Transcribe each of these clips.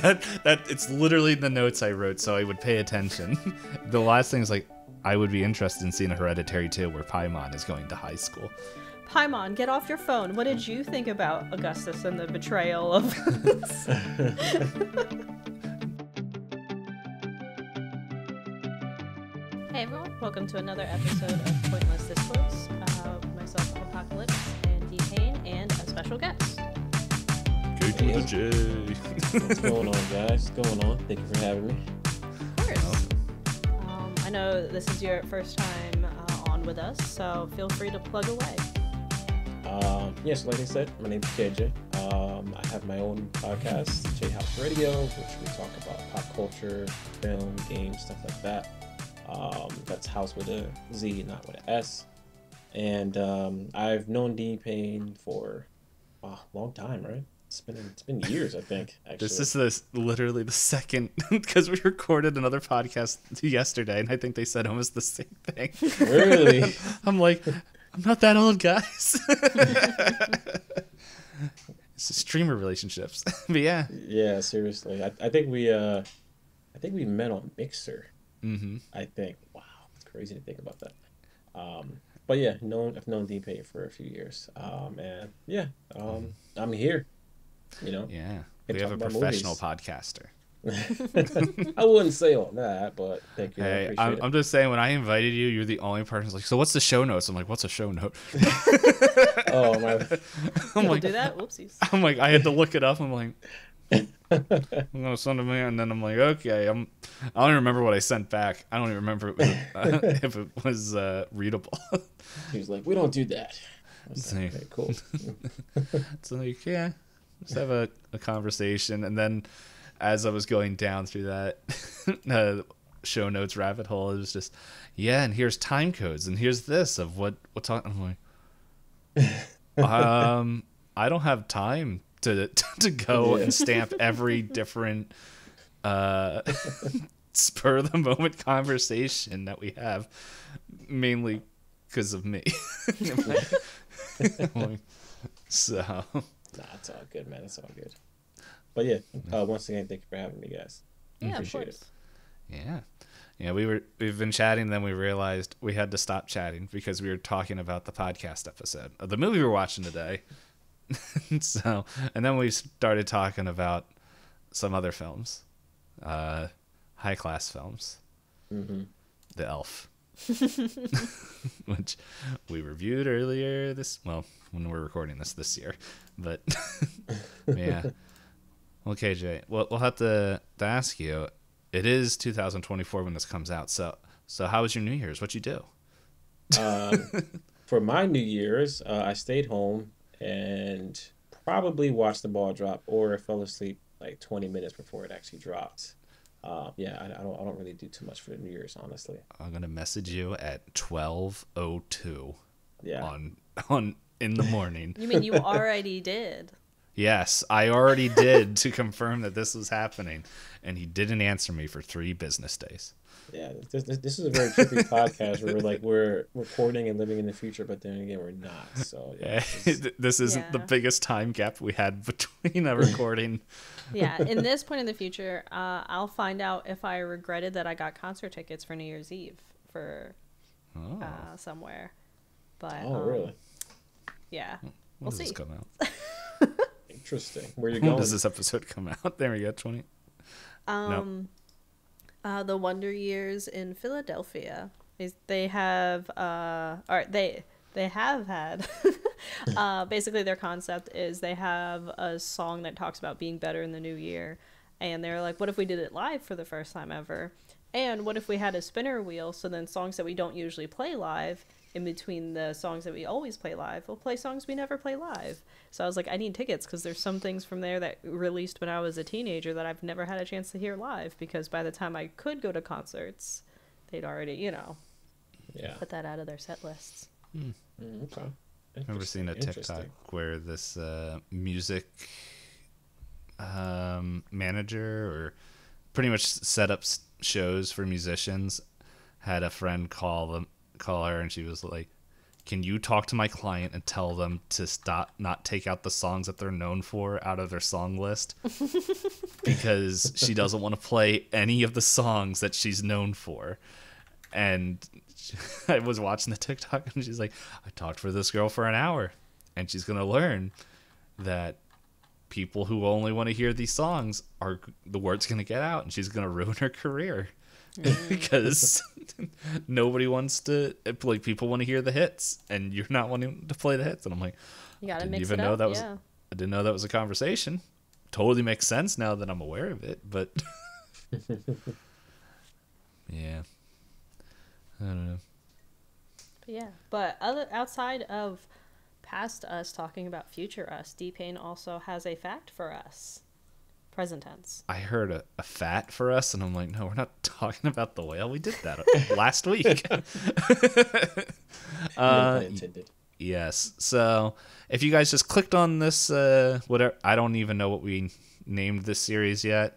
that it's literally the notes I wrote, so I would pay attention. The last thing is like, I would be interested in seeing a Hereditary 2 where Paimon is going to high school. Paimon, get off your phone. What did you think about Augustus and the betrayal of... Hey everyone, welcome to another episode of Pointless Discourse. Myself, Hoppocalypse, and Itisdpayne, and a special guest. K2thaJ. What's going on, guys? What's going on? Thank you for having me. Of course. I know this is your first time on with us, so feel free to plug away. Yes, like I said, my name's KJ. I have my own podcast, J House Radio, which we talk about pop culture, film, games, stuff like that. That's House with a Z, not with an S. And I've known Itisdpayne for a long time, right? It's been years, I think. Actually, This is literally the second, because we recorded another podcast yesterday, and I think they said almost the same thing. Really? I'm like, I'm not that old, guys. It's streamer relationships, but yeah. Yeah, seriously. I think we met on Mixer. Mm-hmm. I think. Wow, it's crazy to think about that. But yeah, I've known Itisdpayne for a few years. And yeah, I'm here. You know. Yeah, Can we have a talk about professional movies. podcaster. I wouldn't say all that, but thank you. I Hey, appreciate it. I'm just saying, when I invited you, you're the only person who's like, so what's the show notes? I'm like, what's a show note? Oh my! I'm People like, do that? Whoopsies. I'm like, I had to look it up. I'm like, I'm gonna send it to me, and then I'm like, okay, I don't even remember what I sent back. I don't even remember if it was readable. He was like, "We don't do that." I was like, See. okay, cool. So like, yeah, just have a conversation, and then as I was going down through that show notes rabbit hole, it was just, yeah, and here's time codes, and here's this of what's on. I'm like, I don't have time to go and stamp every different spur of the moment conversation that we have, mainly because of me. So Nah, it's all good, man. It's all good. But yeah, once again, thank you for having me, guys. Yeah, of Appreciate course. yeah, we've been chatting, then we realized we had to stop chatting because we were talking about the podcast episode of the movie we were watching today. So, and then we started talking about some other films, high class films. Mm-hmm. The Elf, which we reviewed earlier when we're recording this year, but yeah. Well, KJ, we'll have to ask you. It is 2024 when this comes out. So how was your New Year's? What'd you do? For my New Year's, I stayed home and probably watched the ball drop, or fell asleep like 20 minutes before it actually dropped. Yeah, I don't really do too much for the New Year's, honestly. I'm gonna message you at 12:02. Yeah. On in the morning. You mean you already did? Yes, I already did to confirm that this was happening, and he didn't answer me for 3 business days. Yeah, this is a very trippy podcast where we're recording and living in the future, but then again we're not. So yeah, This isn't the Yeah. biggest time gap we had between a recording. Yeah, in this point in the future, I'll find out if I regretted that I got concert tickets for New Year's Eve for somewhere. But really? yeah, When we'll does this see. come out? Interesting. Where you When going? does this episode come out? There we go. 20. The Wonder Years in Philadelphia. They have they have had basically their concept is they have a song that talks about being better in the new year, and they're like, what if we did it live for the first time ever? And what if we had a spinner wheel, so then songs that we don't usually play live, in between the songs that we always play live, we'll play songs we never play live. So I was like, I need tickets, because there's some things from there that released when I was a teenager that I've never had a chance to hear live, because by the time I could go to concerts, they'd already, Yeah. put that out of their set lists. Okay. I've never seen a TikTok where this music manager, or pretty much set up shows for musicians, had a friend call her, and she was like, can you talk to my client and tell them to not take out the songs that they're known for out of their song list? Because she doesn't want to play any of the songs that she's known for. And I was watching the TikTok, and she's like, I talked for this girl for an hour, and she's going to learn that people who only want to hear these songs are the word's going to get out, and she's going to ruin her career. Because nobody wants to, like, people want to hear the hits, and you're not wanting to play the hits. And I'm like, You gotta didn't mix even it know up. that was, Yeah. I didn't know that was a conversation. Totally makes sense now that I'm aware of it, but yeah, I don't know. But yeah, outside of past us talking about future us, D-Payne also has a fact for us. Present tense. I heard a fat for us, and I'm like, no, we're not talking about the whale. We did that last week. No pun intended. Yes. So if you guys just clicked on this, whatever, I don't even know what we named this series yet.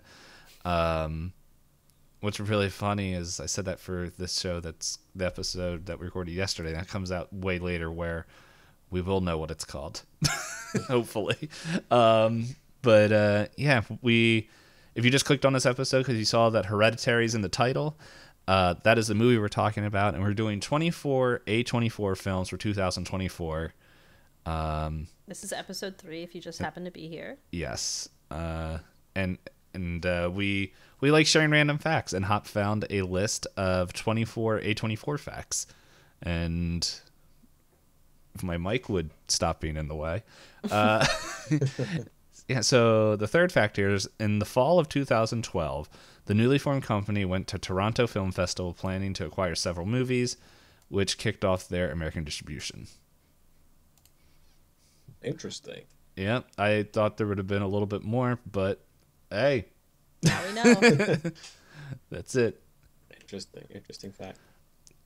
What's really funny is I said that for this show, that's the episode that we recorded yesterday. That comes out way later, where we will know what it's called, hopefully. But yeah, if you just clicked on this episode because you saw that Hereditary is in the title, that is the movie we're talking about, and we're doing 24 A24 films for 2024. This is episode 3. If you just happen to be here. Yes, and we like sharing random facts, and Hop found a list of 24 A24 facts, and if my mic would stop being in the way. Yeah, so the third fact here is, in the fall of 2012, the newly formed company went to Toronto Film Festival planning to acquire several movies, which kicked off their American distribution. Interesting. Yeah, I thought there would have been a little bit more, but hey. Now we know. That's it. Interesting fact.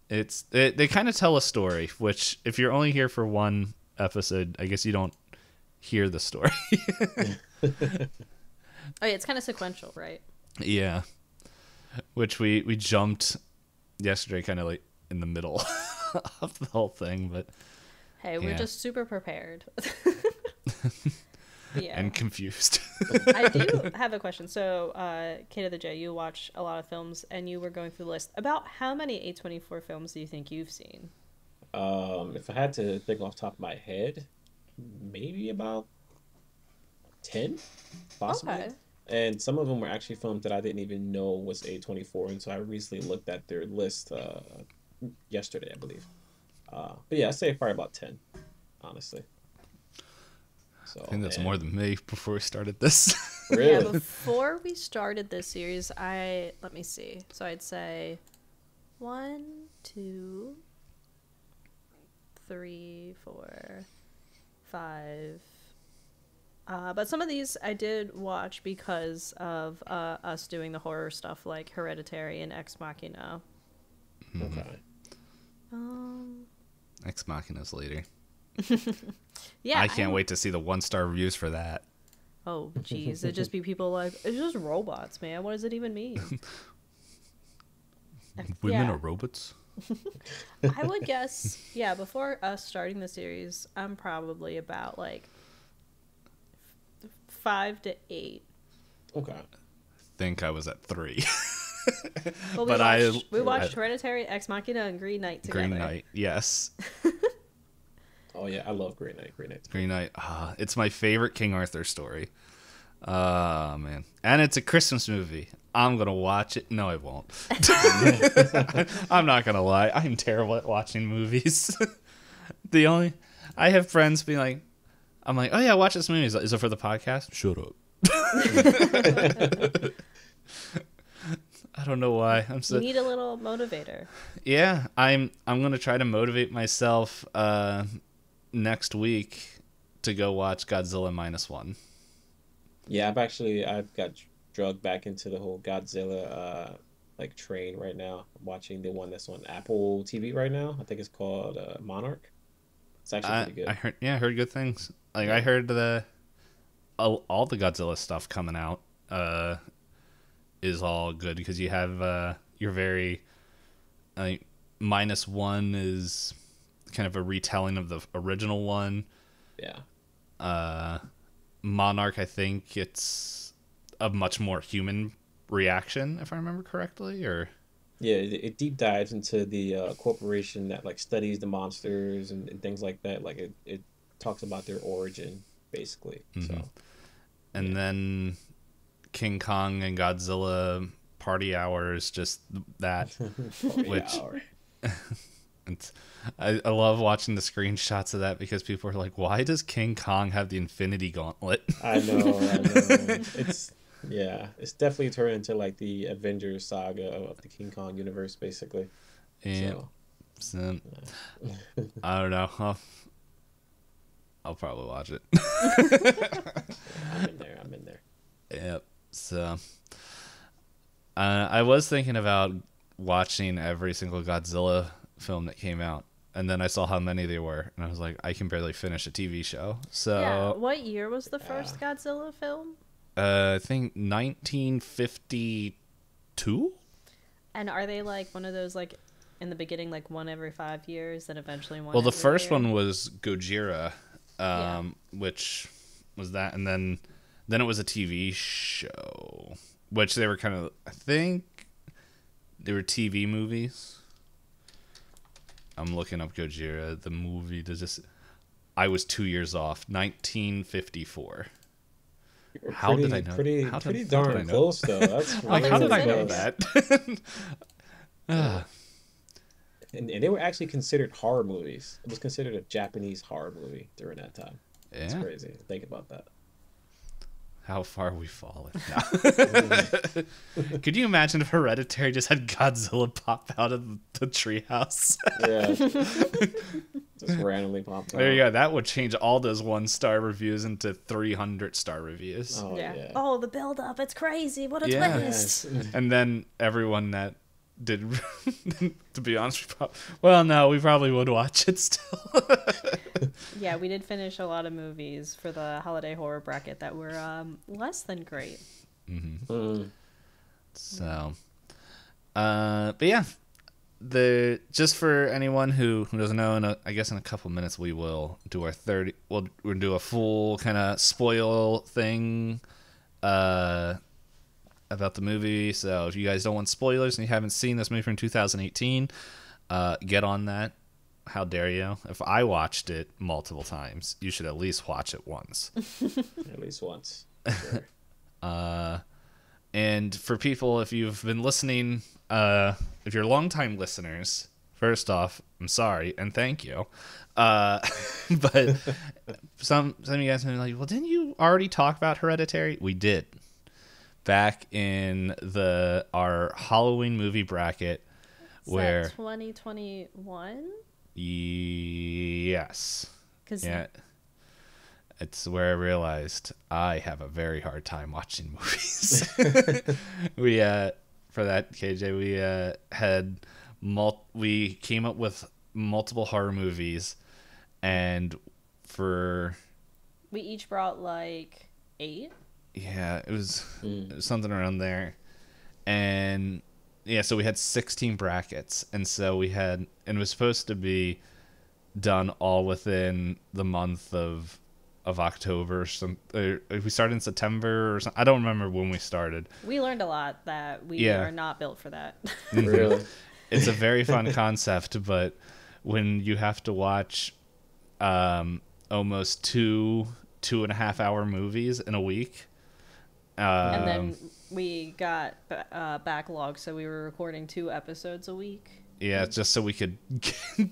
They kind of tell a story, which if you're only here for one episode, I guess you don't hear the story. Oh yeah, it's kind of sequential, right? Yeah, which we jumped yesterday, kind of like in the middle of the whole thing, but Hey, we're yeah. just super prepared. Yeah. And confused. I do have a question. So, K2thaJ, you watch a lot of films, and you were going through the list. About how many A24 films do you think you've seen? If I had to think off the top of my head, maybe about 10, possibly. Okay. And some of them were actually films that I didn't even know was A24, and so I recently looked at their list yesterday, I believe. But yeah, I'd say probably about 10, honestly. So, I think that's more than me before we started this. Really? Yeah, before we started this series, let me see. So I'd say 1, 2, 3, 4, 5. But some of these I did watch because of us doing the horror stuff like Hereditary and Ex Machina. Okay. Ex Machina's later. Yeah, I can't wait to see the 1-star reviews for that. Oh, geez. It'd just be people like, it's just robots, man. What does it even mean? Women Yeah. are robots? I would guess, yeah, before us starting the series, I'm probably about like 5 to 8. Okay. I think I was at 3. Well, But we watched Hereditary, Ex Machina, and Green Knight together. Green Knight, yes. Oh yeah, I love Green Knight. Green Knight, it's my favorite King Arthur story. Man. And it's a Christmas movie. I'm gonna watch it. No, I won't. I'm not gonna lie. I'm terrible at watching movies. I have friends being like, I'm like, oh yeah, watch this movie. Is it for the podcast? Shut up. I don't know why. You need a little motivator. Yeah, I'm gonna try to motivate myself next week to go watch Godzilla -1. Yeah, I've got drugged back into the whole Godzilla like train right now. I'm watching the one that's on Apple TV right now. I think it's called Monarch. It's actually pretty good. I heard good things. Like I heard all the Godzilla stuff coming out is all good because you have you're very -1 is kind of a retelling of the original one. Yeah. Monarch, I think it's a much more human reaction, if I remember correctly, or Yeah, it deep dives into the corporation that like studies the monsters and things like that. Like it talks about their origin basically. So and then King Kong and Godzilla Party Hour is just that, which it's, I love watching the screenshots of that because people are like, why does King Kong have the Infinity Gauntlet? I know. It's definitely turned into like the Avengers saga of the King Kong universe, basically. Yeah. So, I don't know. I'll probably watch it. I'm in there. Yep. So, I was thinking about watching every single Godzilla film that came out, and then I saw how many there were, and I was like, I can barely finish a TV show. So, yeah. What year was the first Godzilla film? I think 1952. And are they like one of those like in the beginning, like one every 5 years, and eventually one? Well, the every first year? one was Gojira, which was that, and then it was a TV show, which they were kind of, I think, they were TV movies. I'm looking up Gojira, the movie. I was 2 years off. 1954. How did I know? Pretty darn close, though. That's like, how did I know close. that? And they were actually considered horror movies. It was considered a Japanese horror movie during that time. Yeah. It's crazy. Think about that. How far we've fallen now. Could you imagine if Hereditary just had Godzilla pop out of the treehouse? Yeah. Just randomly popped out. There you go. That would change all those 1-star reviews into 300-star reviews. Oh, yeah. Oh, the build up. It's crazy. What a Yes. twist. And then everyone that did, to be honest, we probably would watch it still. Yeah, we did finish a lot of movies for the holiday horror bracket that were less than great. So, but yeah, just for anyone who doesn't know, I guess in a couple minutes we will do our we'll do a full kind of spoil thing about the movie. So if you guys don't want spoilers and you haven't seen this movie from 2018, get on that. How dare you? If I watched it multiple times, you should at least watch it once. At least once. Sure. And for people, if you've been listening, if you're longtime listeners, first off, I'm sorry and thank you. But some of you guys may be like, well, didn't you already talk about Hereditary? We did. Back in our Halloween movie bracket, where 2021. Yes. Yeah. It's where I realized I have a very hard time watching movies. We for that, KJ, we came up with multiple horror movies, and we each brought like 8. Yeah, it was something around there. And yeah, so we had 16 brackets, and so it was supposed to be done all within the month of October. We started in September or something. I don't remember when we started. We learned a lot that we are not built for that. Really? It's a very fun concept, but when you have to watch almost 2.5 hour movies in a week. And then we got backlog, so we were recording 2 episodes a week. Yeah, just so we could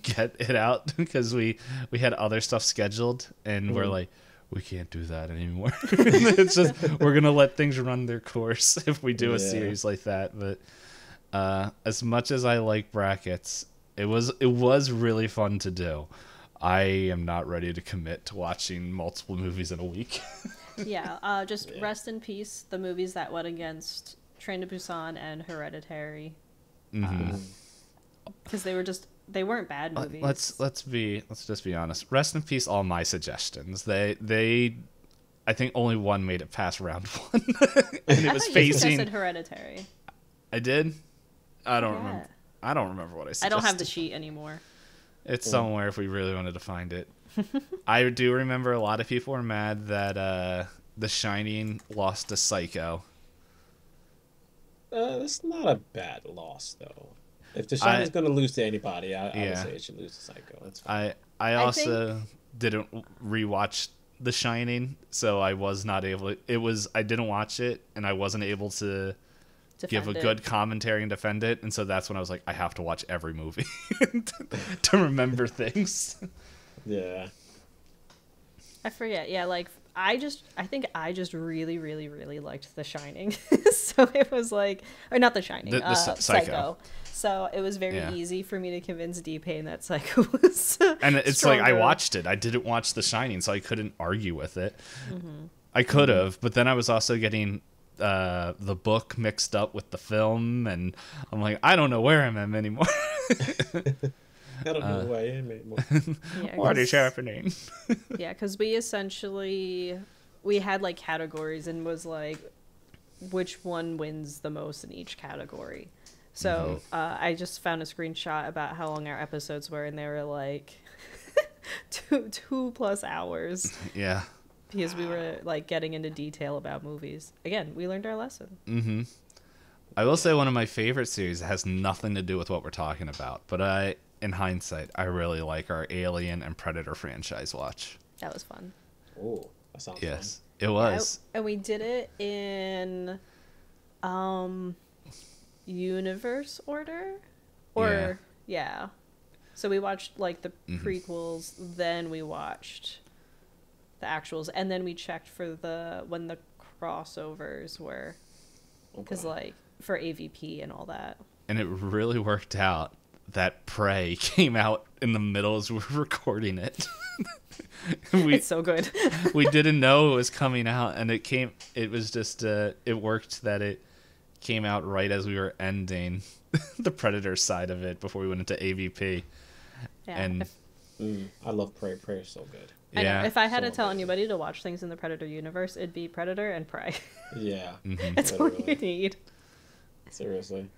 get it out because we had other stuff scheduled, and we're like, we can't do that anymore. It's just we're gonna let things run their course if we do a series like that. But as much as I like brackets, it was really fun to do. I am not ready to commit to watching multiple movies in a week. Yeah, rest in peace the movies that went against Train to Busan and Hereditary. Because they weren't bad movies. Let's just be honest. Rest in peace all my suggestions. They I think only one made it past round 1. And it was facing. You suggested Hereditary. I did? I don't remember what I suggested. I don't have the sheet anymore. It's somewhere if we really wanted to find it. I do remember a lot of people were mad that The Shining lost to Psycho. That's not a bad loss, though. If The Shining's going to lose to anybody, I would say it should lose to Psycho. That's fine. I also didn't rewatch The Shining, so I was not able to, I didn't watch it, and I wasn't able to give a good commentary and defend it, and so that's when I was like, I have to watch every movie to remember things. Yeah. I forget. Yeah, like I think I just really, really, really liked The Shining. So it was like, or not The Shining, Psycho. So it was very easy for me to convince D-Payne that Psycho was and it's stronger. like I watched it. I didn't watch The Shining, so I couldn't argue with it. I could have, but then I was also getting the book mixed up with the film, and I'm like, I don't know where I am anymore. I don't know who I am anymore. What is happening? Yeah, because we had like categories and was like, which one wins the most in each category. So I just found a screenshot about how long our episodes were, and they were like 2+ hours. Yeah. Because we were like getting into detail about movies. Again, we learned our lesson. I will say one of my favorite series has nothing to do with what we're talking about, but in hindsight, I really like our Alien and Predator franchise watch. That was fun. Oh, that sounds fun. Yes, it was. Yeah, and we did it in universe order? Or, yeah. So we watched like the prequels, then we watched the actuals, and then we checked for when the crossovers were, because like for AVP and all that. And it really worked out that Prey came out in the middle as we were recording it. It's so good. We didn't know it was coming out, and it was just it worked that it came out right as we were ending the Predator side of it before we went into AVP. Yeah. And I love Prey. Prey is so good. I know. If I had to tell anybody to watch things in the Predator universe, it'd be Predator and Prey. Yeah. That's all you need. Seriously.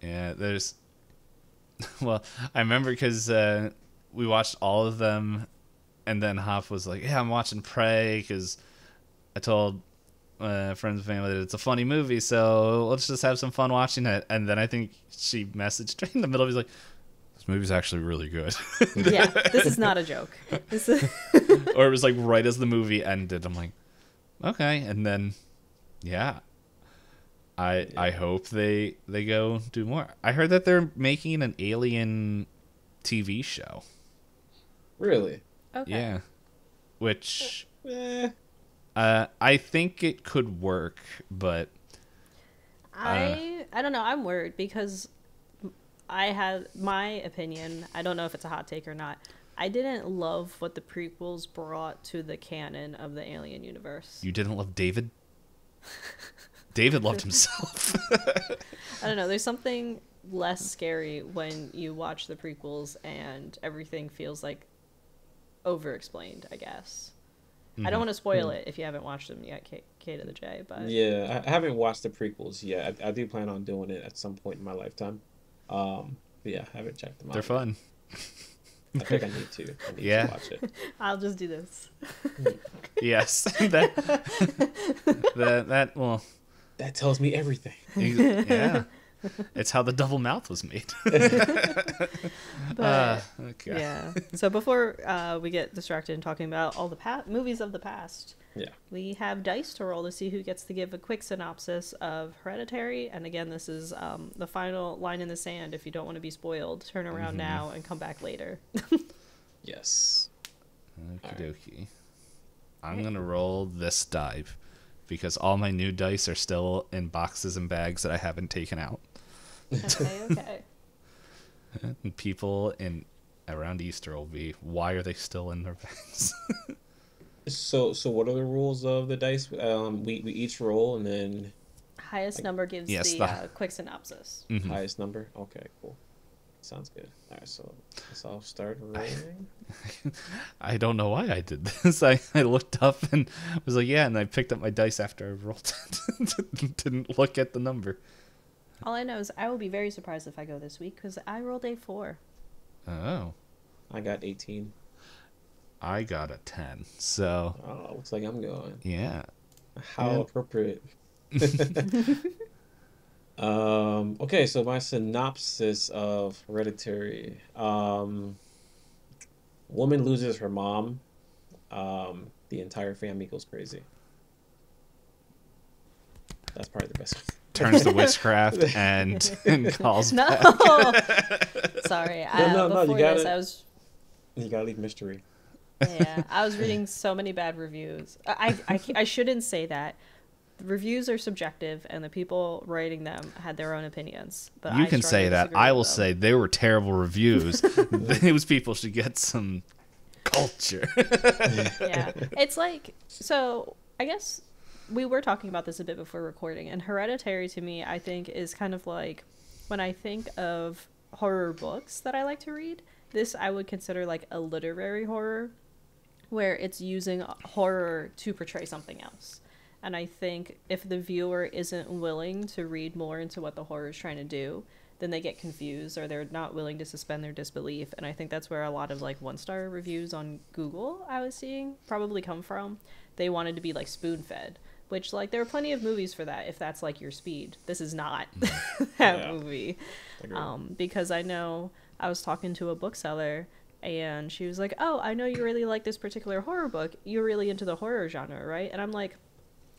Yeah, well, I remember because we watched all of them, and then Hop was like, yeah, I'm watching Prey, because I told friends and family that it's a funny movie, so let's just have some fun watching it. And then I think she messaged her in the middle, he's like, this movie's actually really good. Yeah, this is not a joke. Or it was like right as the movie ended, I'm like, okay. And then, I hope they go do more. I heard that they're making an Alien TV show. Really? Okay. Yeah. Which I think it could work, but I don't know. I'm worried because I had my opinion. I don't know if it's a hot take or not. I didn't love what the prequels brought to the canon of the Alien universe. You didn't love David? David loved himself. I don't know. There's something less scary when you watch the prequels and everything feels like over-explained, I guess. I don't want to spoil it if you haven't watched them yet, K2thaJ, but... Yeah, I haven't watched the prequels yet. I do plan on doing it at some point in my lifetime. But yeah, I haven't checked them out. They're fun. I think I need to. I need to watch it. I'll just do this. Yes. Well... That tells me everything. Yeah. It's how the double mouth was made. But, okay. Yeah. So before we get distracted in talking about all the movies of the past, we have dice to roll to see who gets to give a quick synopsis of Hereditary. And again, this is the final line in the sand. If you don't want to be spoiled, turn around now and come back later. Yes. Okie dokie. I'm going to roll this die, because all my new dice are still in boxes and bags that I haven't taken out. Okay. And people around Easter will be, why are they still in their bags? So what are the rules of the dice? We each roll, and then highest number gives the quick synopsis. Mm-hmm. Highest number? Okay, cool. Sounds good. All right, so I'll start rolling. I don't know why I did this. I looked up and was like, yeah, and I picked up my dice after I rolled it. Didn't look at the number. All I know is I will be very surprised if I go this week, because I rolled a 4. Oh. I got 18. I got a 10. So, Oh, looks like I'm going. yeah. How Yeah. appropriate. Okay, so my synopsis of Hereditary. Woman loses her mom. The entire family goes crazy. That's probably the best one. Turns to witchcraft and calls No. back. Sorry. No, you Before gotta- this, I was You gotta leave mystery. yeah, I was reading so many bad reviews. I shouldn't say that. The reviews are subjective, and the people writing them had their own opinions. But You I can say strongly that. disagree I with will them. say they were terrible reviews. Those people should get some culture. Yeah, it's like, so I guess we were talking about this a bit before recording, and Hereditary to me, I think, is kind of like, when I think of horror books that I like to read, this I would consider like a literary horror, where it's using horror to portray something else. And I think if the viewer isn't willing to read more into what the horror is trying to do, then they get confused, or they're not willing to suspend their disbelief. And I think that's where a lot of like 1-star reviews on Google I was seeing probably come from. They wanted to be like spoon-fed, which like there are plenty of movies for that if that's like your speed. This is not that Yeah. movie. Agreed. Because I know I was talking to a bookseller, and she was like, "Oh, I know you really like this particular horror book. You're really into the horror genre, right?" And I'm like,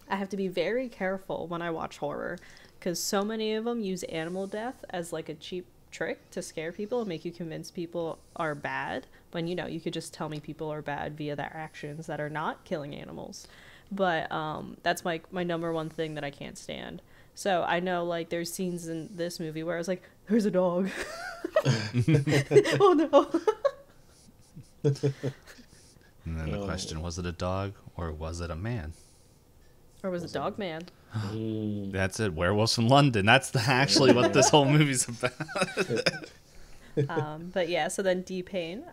I have to be very careful when I watch horror, because so many of them use animal death as like a cheap trick to scare people and make you convince people are bad, when you know you could just tell me people are bad via their actions that are not killing animals. But that's my number one thing that I can't stand. So I know like there's scenes in this movie where I was like, "There's a dog." Oh no. And then the question, was it a dog or was it a man? Or was it Dog Man? Mm. That's it. Werewolves from London. That's actually what this whole movie's about. But yeah, so then Payne,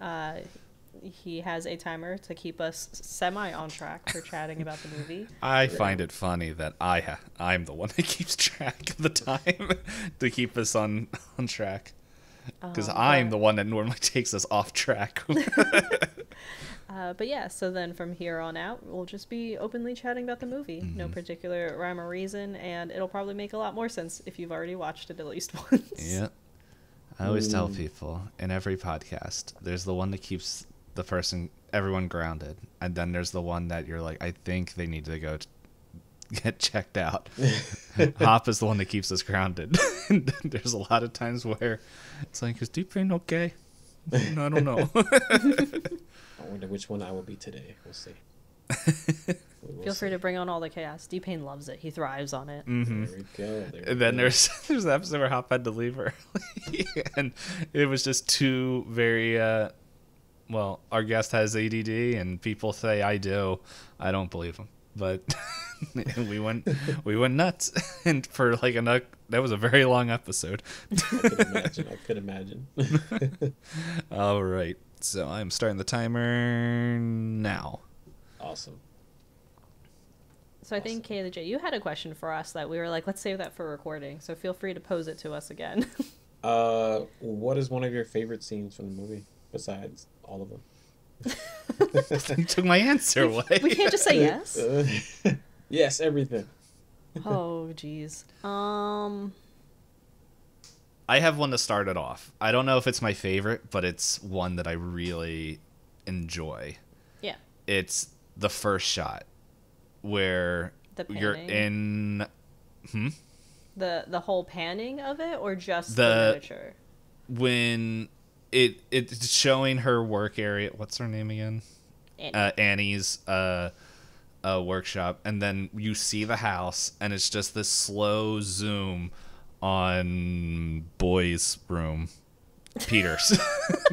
he has a timer to keep us semi on track for chatting about the movie. I find it funny that I'm the one that keeps track of the time to keep us on track. Because I'm the one that normally takes us off track. But yeah, so then from here on out, we'll just be openly chatting about the movie. No particular rhyme or reason, and it'll probably make a lot more sense if you've already watched it at least once. Yeah. I always tell people in every podcast, there's the one that keeps everyone grounded. And then there's the one that you're like, I think they need to go get checked out. Hop is the one that keeps us grounded. And there's a lot of times where it's like, is Payne okay? I don't know. I wonder which one I will be today. We'll see. Feel free to bring on all the chaos. Payne loves it. He thrives on it. There we go. And then there's an episode where Hop had to leave early. And it was just two very, well, our guest has ADD and people say I do. I don't believe them. But we went nuts. And for like that was a very long episode. I could imagine. All right. So I'm starting the timer now. Awesome. So I think, K2thaJ, you had a question for us that we were like, let's save that for recording. So feel free to pose it to us again. What is one of your favorite scenes from the movie besides all of them? You took my answer away. We can't just say yes. Yes, everything. Oh, jeez. I have one to start it off. I don't know if it's my favorite, but it's one that I really enjoy. Yeah. It's the first shot where The you're panning. in The whole panning of it, or just The- the miniature? when it's showing her work area. What's her name again? Annie. Annie's workshop, and then you see the house, and it's just this slow zoom on boys' room. Peters.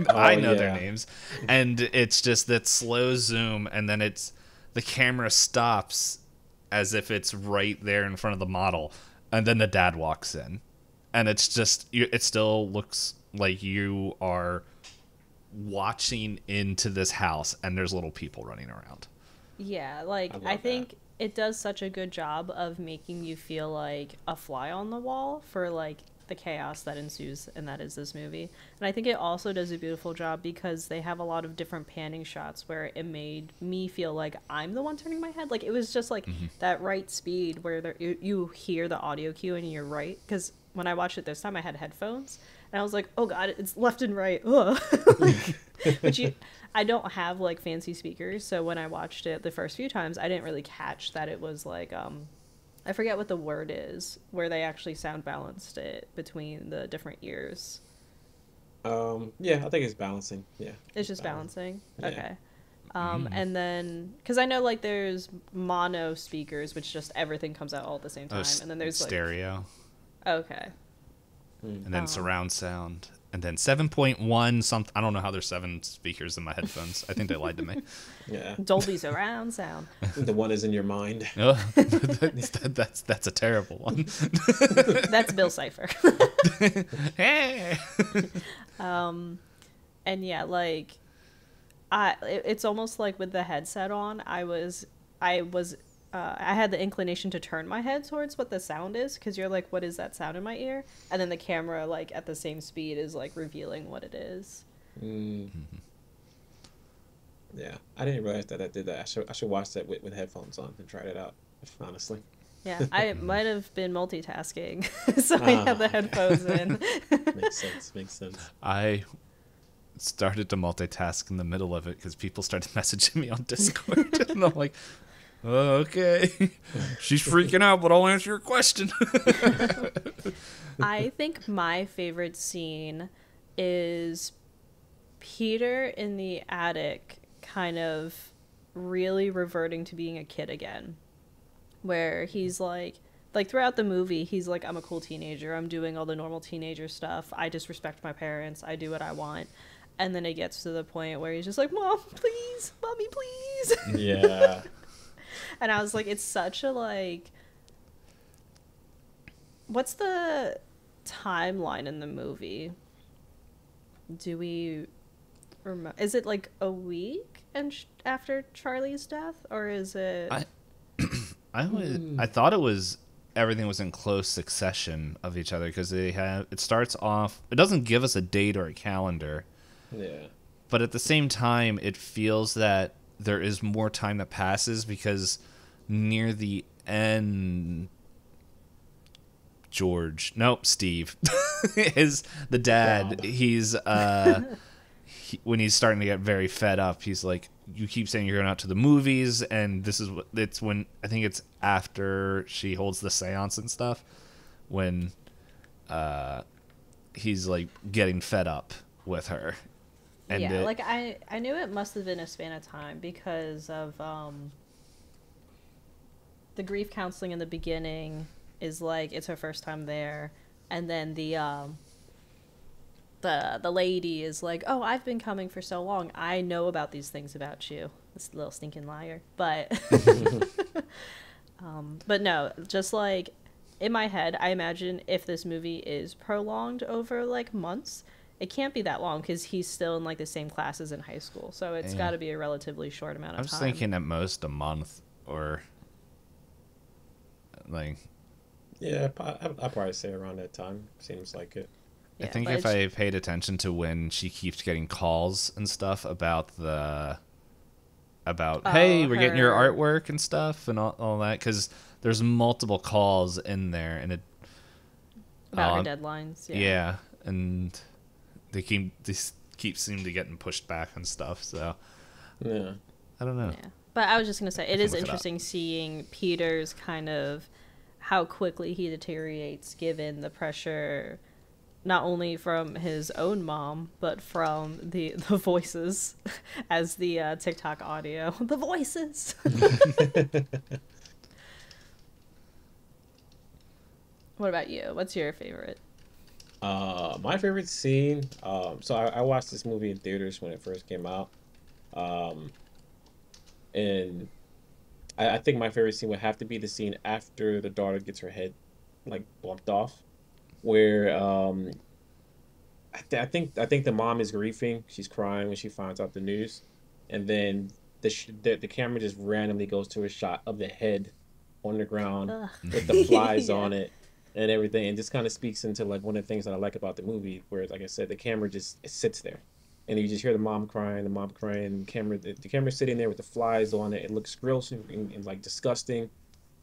I know their names. And it's just that slow zoom, and then the camera stops as if it's right there in front of the model, and then the dad walks in. And it's just, it still looks like you are watching into this house, and there's little people running around. Yeah, like, I think it does such a good job of making you feel like a fly on the wall for, like, the chaos that ensues, and that is this movie. And I think it also does a beautiful job because they have a lot of different panning shots where it made me feel like I'm the one turning my head. Like it was just like that right speed where you hear the audio cue and you're right. Because when I watched it this time, I had headphones and I was like, oh god, it's left and right. Ugh. Like, I don't have like fancy speakers, so when I watched it the first few times, I didn't really catch that it was like I forget what the word is where they actually sound balanced it between the different ears. Yeah, I think it's balancing. Yeah, It's just balancing. Yeah. Okay. And then because I know like there's mono speakers, which just everything comes out all at the same time, and then there's like stereo. Okay. And then surround sound. And then 7.1 something. I don't know how there's 7 speakers in my headphones. I think they lied to me. Yeah. Dolby surround sound. The one is in your mind. Oh, that's a terrible one. That's Bill Cipher. Hey. And yeah, like it's almost like with the headset on, I had the inclination to turn my head towards what the sound is, because you're like, what is that sound in my ear? And then the camera, like, at the same speed is, like, revealing what it is. Yeah, I didn't realize that I did that. I should watch that with headphones on and try it out, honestly. Yeah, I might have been multitasking, so I had the headphones in. Makes sense. I started to multitask in the middle of it because people started messaging me on Discord. And I'm like, okay, she's freaking out, but I'll answer your question. I think my favorite scene is Peter in the attic kind of really reverting to being a kid again, where he's like throughout the movie, he's like, I'm a cool teenager. I'm doing all the normal teenager stuff. I just respect my parents. I do what I want. And then it gets to the point where he's just like, Mom, please, Mommy, please. Yeah. And I was like, it's such a, like, what's the timeline in the movie? Do we remember? Is it like a week after Charlie's death, or is it? I thought it was everything was in close succession of each other because it starts off. It doesn't give us a date or a calendar. Yeah. But at the same time, it feels that there is more time that passes because near the end, Steve is the dad. Wow. He's when he's starting to get very fed up, he's like, you keep saying you're going out to the movies, and it's when I think it's after she holds the seance and stuff, when he's like getting fed up with her. And yeah, like I knew it must have been a span of time because of the grief counseling in the beginning is like it's her first time there, and then the lady is like, oh, I've been coming for so long, I know about these things about you, this little stinking liar. But but no, just like in my head, I imagine if this movie is prolonged over like months, it can't be that long because he's still in like the same classes in high school, so it's got to be a relatively short amount of time. I was thinking at most a month or like. Yeah, I'd probably say around that time. Seems like it. I think if I paid attention to when she keeps getting calls and stuff about hey, we're getting your artwork and stuff and all that, because there's multiple calls in there, and it about her deadlines. Yeah, and they keep seeming to getting pushed back and stuff. So yeah, I don't know. Yeah, but I was just gonna say it is interesting seeing Peter's kind of how quickly he deteriorates given the pressure, not only from his own mom, but from the voices, as the TikTok audio, the voices. What about you? What's your favorite? My favorite scene. So I watched this movie in theaters when it first came out, and I think my favorite scene would have to be the scene after the daughter gets her head like blocked off, where I think the mom is grieving. She's crying when she finds out the news, and then the camera just randomly goes to a shot of the head on the ground with the flies on it, and everything, and just kind of speaks into like one of the things that I like about the movie, where like I said, the camera just it sits there, and you just hear the mom crying, the camera sitting there with the flies on it. It looks gross and like disgusting,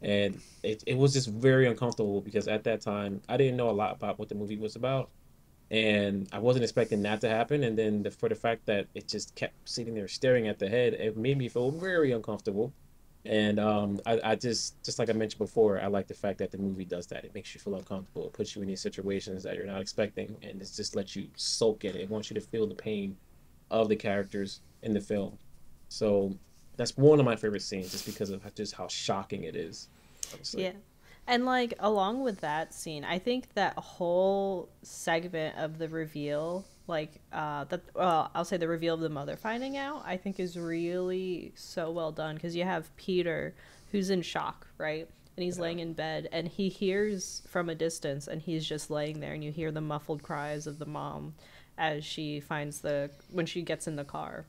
and it was just very uncomfortable because at that time I didn't know a lot about what the movie was about, and I wasn't expecting that to happen. And then for the fact that it just kept sitting there staring at the head, it made me feel very uncomfortable. And I just like I mentioned before, I like the fact that the movie does that. It makes you feel uncomfortable. It puts you in these situations that you're not expecting, and it just lets you soak in it. It wants you to feel the pain of the characters in the film. So that's one of my favorite scenes, just because of just how shocking it is. Honestly. Yeah. And like along with that scene, I think that whole segment of the reveal, I'll say the reveal of the mother finding out, I think is really so well done, because you have Peter who's in shock, right? And he's laying in bed and he hears from a distance, and he's just laying there, and you hear the muffled cries of the mom as she when she gets in the car.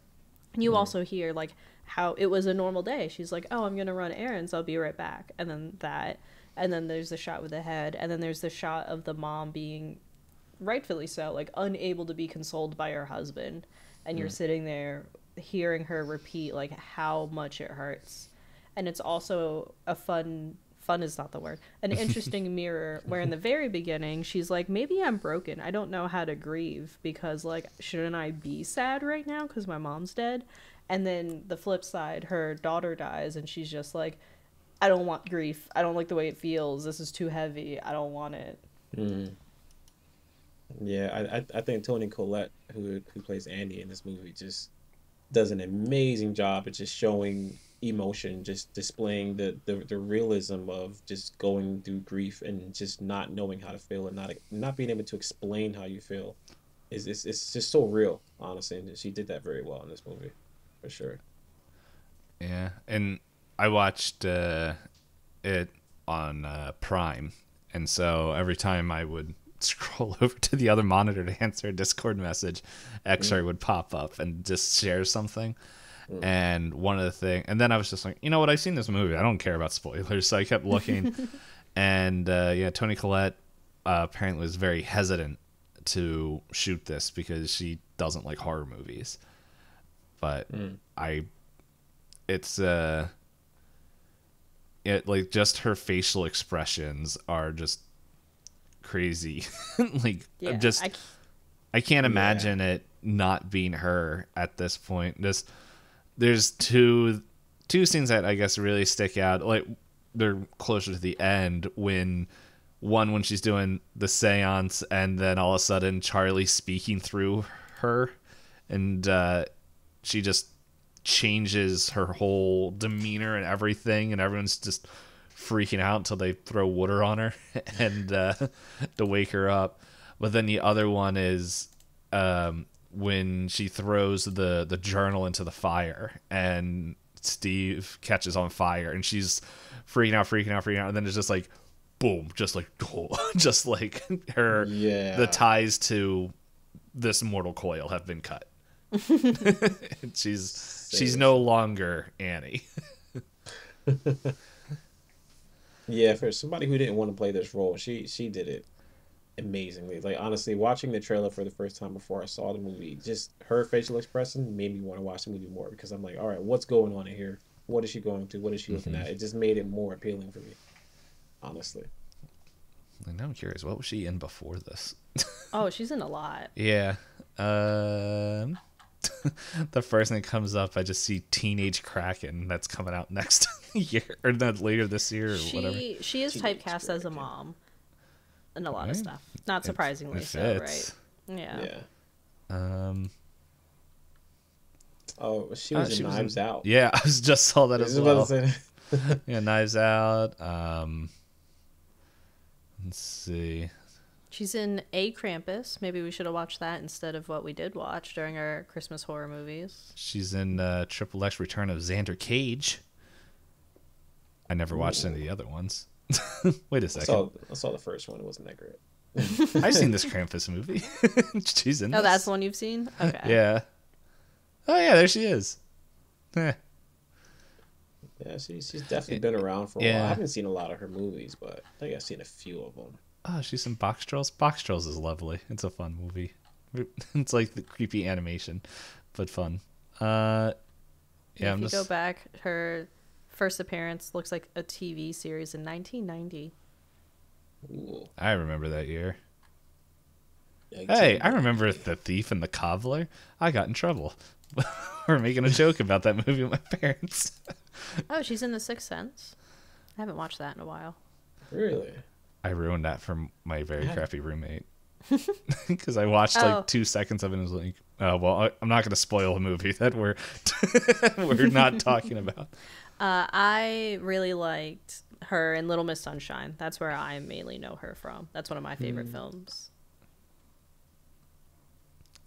And you also hear like how it was a normal day. She's like, "Oh, I'm going to run errands. I'll be right back." And then there's the shot with the head, and then there's the shot of the mom being, rightfully so, like unable to be consoled by her husband, and you're sitting there hearing her repeat like how much it hurts. And it's also a fun is not the word, an interesting mirror, where in the very beginning she's like, maybe I'm broken, I don't know how to grieve, because like, shouldn't I be sad right now because my mom's dead? And then the flip side, her daughter dies, and she's just like, I don't want grief. I don't like the way it feels. This is too heavy. I don't want it. Mm. Yeah, I think Toni Collette, who plays Andy in this movie, just does an amazing job at just showing emotion, just displaying the realism of just going through grief and just not knowing how to feel, and not being able to explain how you feel. It's just so real, honestly, and she did that very well in this movie, for sure. Yeah, and I watched it on Prime, and so every time I would scroll over to the other monitor to answer a Discord message, X-Ray would pop up and just share something. And one of the things, and then I was just like, you know what, I've seen this movie, I don't care about spoilers, so I kept looking. And Toni Collette apparently was very hesitant to shoot this because she doesn't like horror movies. But it's like just her facial expressions are just crazy. Like, Yeah, I can't imagine it not being her at this point. There's two scenes that I guess really stick out. Like, they're closer to the end, when she's doing the seance, and then all of a sudden Charlie's speaking through her, and she just changes her whole demeanor and everything, and everyone's just freaking out until they throw water on her and to wake her up. But then the other one is when she throws the journal into the fire, and Steve catches on fire, and she's freaking out, and then it's just like boom, just like just like her the ties to this mortal coil have been cut. She's no longer Annie. Yeah, for somebody who didn't want to play this role, she did it amazingly. Like, honestly, watching the trailer for the first time before I saw the movie, just her facial expression made me want to watch the movie more, because I'm like, all right, what's going on in here? What is she going through? What is she looking at? It just made it more appealing for me, honestly. And now I'm curious, what was she in before this? Oh, she's in a lot. Yeah. The first thing that comes up, I just see Teenage Kraken, that's coming out next year, or not later this year, or whatever. She is typecast as a mom in a lot of stuff. Not surprisingly so, right? Yeah. Oh, she was in Knives Out. Yeah, I just saw that as well. About to say. Yeah, Knives Out. Let's see. She's in A Krampus. Maybe we should have watched that instead of what we did watch during our Christmas horror movies. She's in Triple X Return of Xander Cage. I never watched any of the other ones. Wait a second. I saw the first one. It wasn't that great. I've seen this Krampus movie. She's in this. Oh, that's the one you've seen? Okay. Yeah. Oh, yeah, there she is. Yeah, she's definitely been around for a while. I haven't seen a lot of her movies, but I think I've seen a few of them. oh, she's in Box Trolls. Box Trolls is lovely. It's a fun movie. It's like the creepy animation, but fun. Yeah, if you go back, her first appearance looks like a TV series in 1990. Ooh. I remember that year. Yeah, Hey, I remember The Thief and the Cobbler. I got in trouble. We're making a joke about that movie with my parents. Oh, she's in The Sixth Sense. I haven't watched that in a while. Really? I ruined that for my very crappy roommate. Because I watched like 2 seconds of it and was like, oh, well, I'm not going to spoil a movie that we're not talking about. I really liked her in Little Miss Sunshine. That's where I mainly know her from. That's one of my favorite films.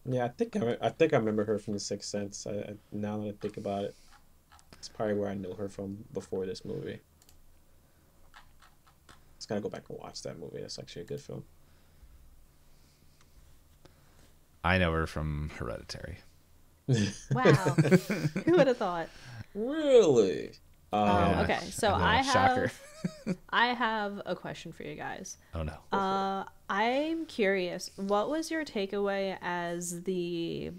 Yeah, I think I remember her from The Sixth Sense. Now that I think about it, it's probably where I know her from before this movie. Just gotta go back and watch that movie. That's actually a good film. I know her from Hereditary. Wow. Who would have thought? Really? Yeah, Okay, so shocker. I have a question for you guys. Oh no. I'm curious, what was your takeaway as the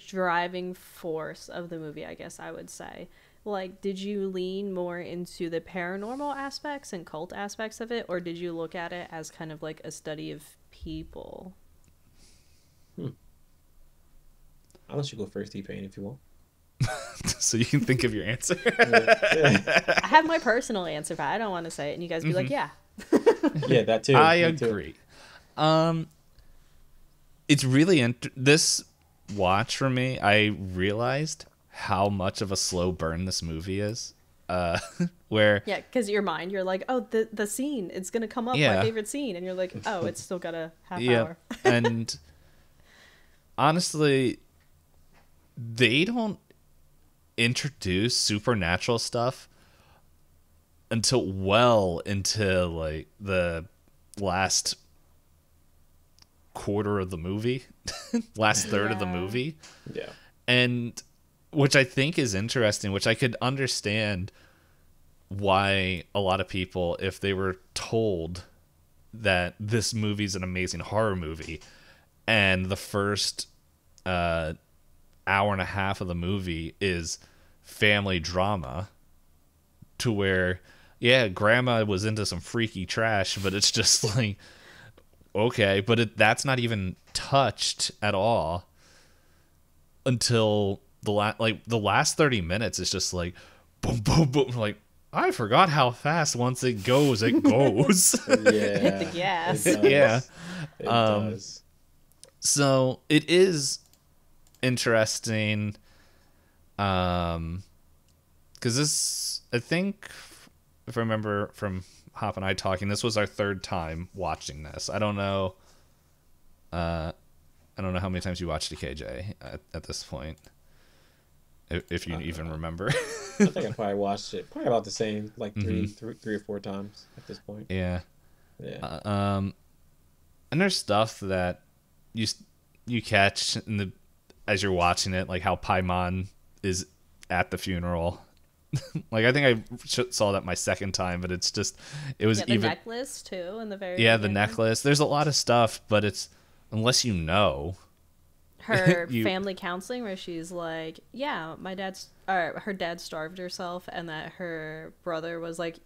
driving force of the movie, I guess I would say? Like, did you lean more into the paranormal aspects and cult aspects of it, or did you look at it as kind of like a study of people? I'll let you go first, T-Pain, if you want. So you can think of your answer. I have my personal answer, but I don't want to say it, and you guys be like, yeah. Yeah, that too. I Me too. agree. It's really this watch for me. I realized how much of a slow burn this movie is. Where Yeah, because your mind, you're like, oh, the scene, it's gonna come up, my favorite scene, and you're like, oh, it's still got a half hour. And honestly, they don't introduce supernatural stuff until well into like the last quarter of the movie, last third of the movie. Yeah. And which I think is interesting, which I could understand why a lot of people, if they were told that this movie's an amazing horror movie and the first hour and a half of the movie is family drama, to where, yeah, grandma was into some freaky trash, but it's just like, okay, but that's not even touched at all until the last 30 minutes is just like boom, boom, boom. Like, I forgot how fast once it goes, it goes. Yeah. Hit the gas. Yeah. It does. So it is interesting. Because this, I think, if I remember from Hop and I talking, this was our third time watching this. I don't know. I don't know how many times you watched KJ at this point, if you even remember. I think I probably watched it probably about the same, like three or four times at this point. Yeah. Yeah. And there's stuff that you catch as you're watching it, like how Paimon is at the funeral. Like, I think I saw that my second time, but it was the even necklace too in the very the beginning. necklace. There's a lot of stuff, but it's, unless you know, her family counseling, where she's like, yeah, her dad starved herself, and that her brother was like,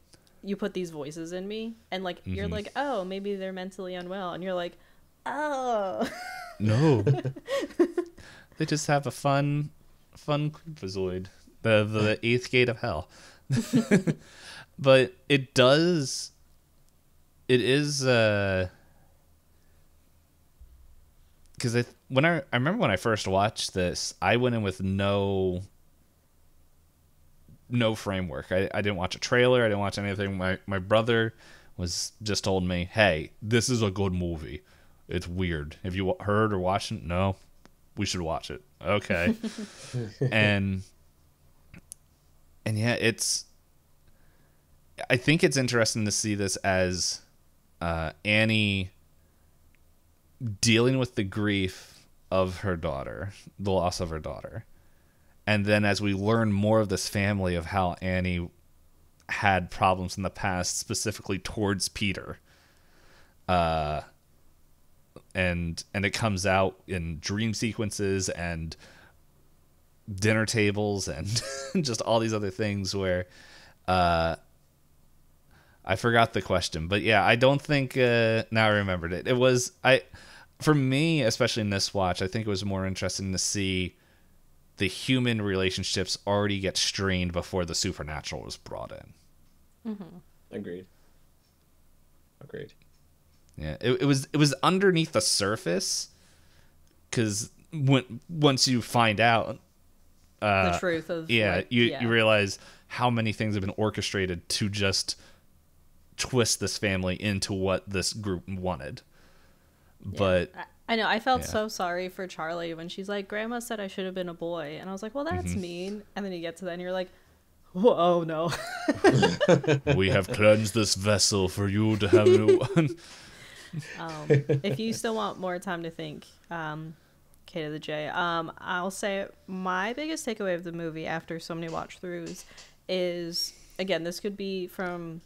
you put these voices in me, and like you're like, oh, maybe they're mentally unwell, and you're like, oh no. They just have a fun creepazoid. The eighth gate of hell. But it is because I remember when I first watched this, I went in with no framework. I didn't watch a trailer, I didn't watch anything. My brother was just told me, hey, this is a good movie. It's weird. Have you heard or watched it? No. We should watch it. Okay. And yeah, I think it's interesting to see this as Annie dealing with the grief of her daughter, the loss of her daughter. And then as we learn more of this family, of how Annie had problems in the past, specifically towards Peter. And it comes out in dream sequences and dinner tables and just all these other things where I forgot the question, but yeah, I don't think now I remembered it. It was for me, especially in this watch, I think it was more interesting to see the human relationships already get strained before the supernatural was brought in. Mm-hmm. Agreed. Yeah, it was underneath the surface, because once you find out The truth of you realize how many things have been orchestrated to just twist this family into what this group wanted. Yeah. But I know I felt so sorry for Charlie when she's like, Grandma said I should have been a boy, and I was like, well, that's mean. And then you get to that and you're like, whoa, no. We have cleansed this vessel for you to have new one. If you still want more time to think, K2thaJ, I'll say my biggest takeaway of the movie after so many watch throughs is, again, this could be from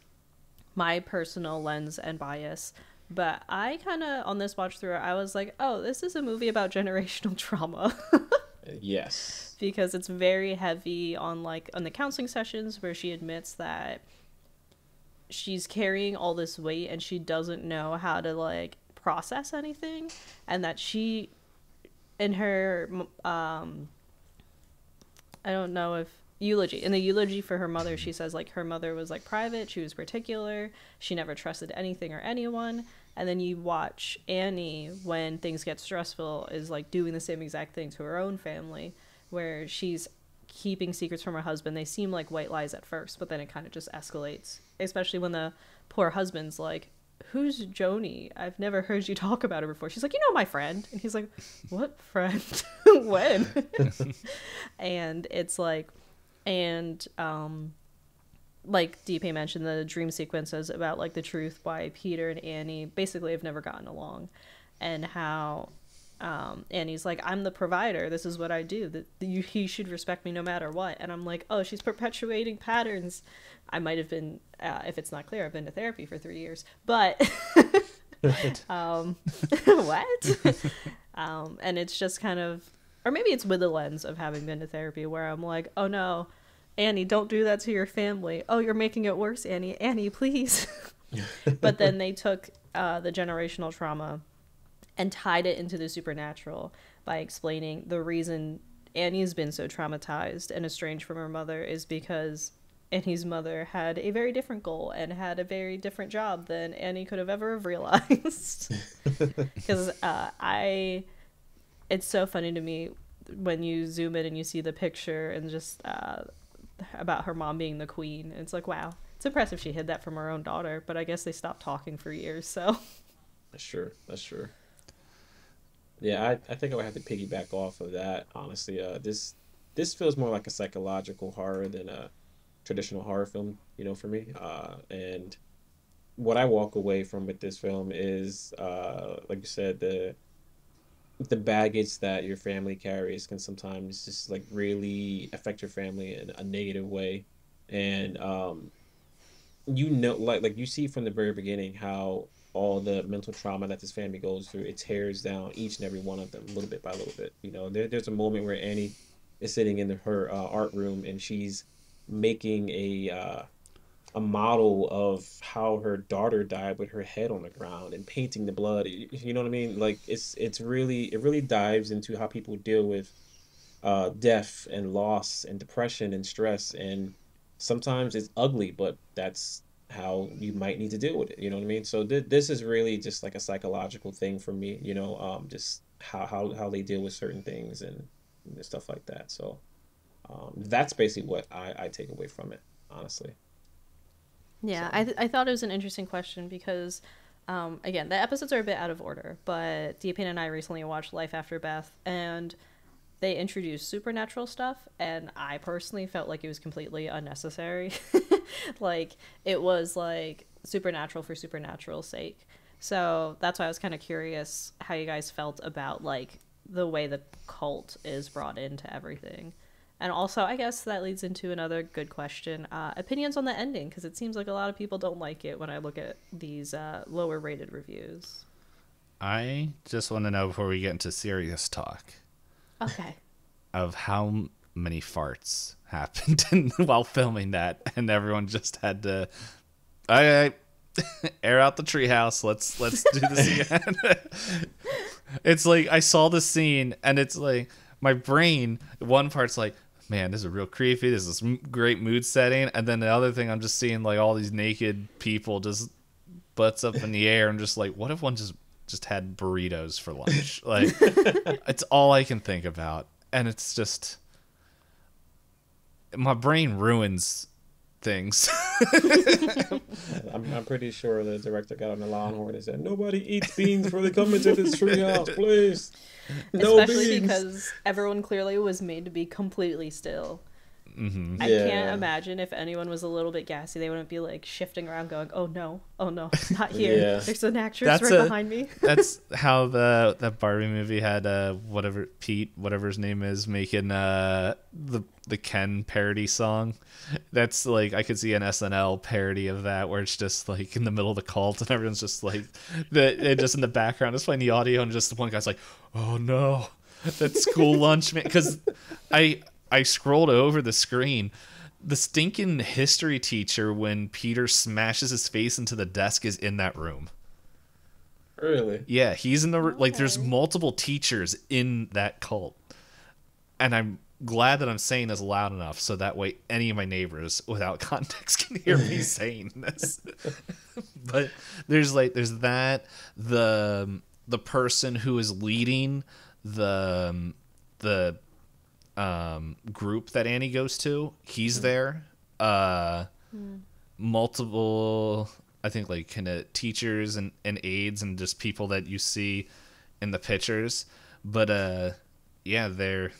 my personal lens and bias, but I kind of, on this watch through, I was like, oh, this is a movie about generational trauma. Yes. Because it's very heavy on the counseling sessions where she admits that she's carrying all this weight and she doesn't know how to process anything, and that she, in her I don't know if in the eulogy for her mother, she says her mother was private, she was particular, she never trusted anything or anyone. And then you watch Annie, when things get stressful, is doing the same exact thing to her own family, where she's keeping secrets from her husband. They seem like white lies at first, but then it kind of just escalates, especially when the poor husband's like, who's Joni? I've never heard you talk about her before. She's like, my friend. And he's like, what friend? When? And it's like Deepay mentioned, the dream sequences about the truth why Peter and Annie basically have never gotten along, and how Annie's like, I'm the provider, this is what I do, he should respect me no matter what. And I'm like, oh, she's perpetuating patterns. I might have been, if it's not clear, I've been to therapy for 3 years, but what? And it's just kind of, or maybe it's with the lens of having been to therapy, where I'm like, oh no, Annie, don't do that to your family. Oh, you're making it worse, Annie. Annie, please. But then they took the generational trauma and tied it into the supernatural by explaining the reason Annie's been so traumatized and estranged from her mother is because Annie's mother had a very different goal and had a very different job than Annie could have ever realized. Because it's so funny to me when you zoom in and you see the picture and just about her mom being the queen. It's like, wow, it's impressive she hid that from her own daughter, but I guess they stopped talking for years, so. That's true. Yeah, I think I would have to piggyback off of that, honestly. This feels more like a psychological horror than a traditional horror film, for me. And what I walk away from with this film is, like you said, the baggage that your family carries can sometimes just really affect your family in a negative way. And like you see from the very beginning how all the mental trauma that this family goes through, it tears down each and every one of them little bit by little bit. There's a moment where Annie is sitting in her art room and she's making a model of how her daughter died with her head on the ground and painting the blood. You know what I mean? It really dives into how people deal with death and loss and depression and stress, and sometimes it's ugly, but that's how you might need to deal with it. You know what I mean? So this is really just like a psychological thing for me. Just how they deal with certain things and stuff like that. So that's basically what I take away from it, honestly. Yeah, So. I thought it was an interesting question because, again, the episodes are a bit out of order, but Deepin and I recently watched Life After Beth, and they introduced supernatural stuff, and I personally felt like it was completely unnecessary. It was supernatural for supernatural's sake. So that's why I was kind of curious how you guys felt about the way the cult is brought into everything. And also, I guess that leads into another good question. Opinions on the ending, because it seems like a lot of people don't like it when I look at these lower rated reviews. I just want to know before we get into serious talk Okay. of how many farts happened while filming that, and everyone just had to I air out the treehouse. Let's do this again. It's like I saw the scene, and it's like my brain. One part's like, man, this is real creepy. This is great mood setting, and then the other thing, I'm just seeing like all these naked people just butts up in the air. I'm just like, what if one just had burritos for lunch? Like, it's all I can think about, and it's just my brain ruins things. I'm pretty sure the director got on the longhorn and said, "Nobody eats beans before they come into this treehouse, please." No Especially beans. because everyone clearly was made to be completely still. Mm-hmm. I Yeah. can't imagine if anyone was a little bit gassy, they wouldn't be like shifting around going, oh no, it's not here. Yeah. There's an actress right behind me. That's how that Barbie movie had whatever Pete, whatever his name is, making the Ken parody song. That's like I could see an SNL parody of that where it's just like in the middle of the cult and everyone's just like just in the background is playing the audio and just one guy's like, oh no, that school lunch man, because I scrolled over the screen. The stinking history teacher, when Peter smashes his face into the desk, is in that room. Really? Yeah, he's in the like. There's Okay. multiple teachers in that cult, and I'm glad that I'm saying this loud enough so that way any of my neighbors, without context, can hear me saying this. But there's that the person who is leading the group that Annie goes to, he's there. Multiple, I think, like kind of teachers and aides and just people that you see in the pictures. But yeah, they're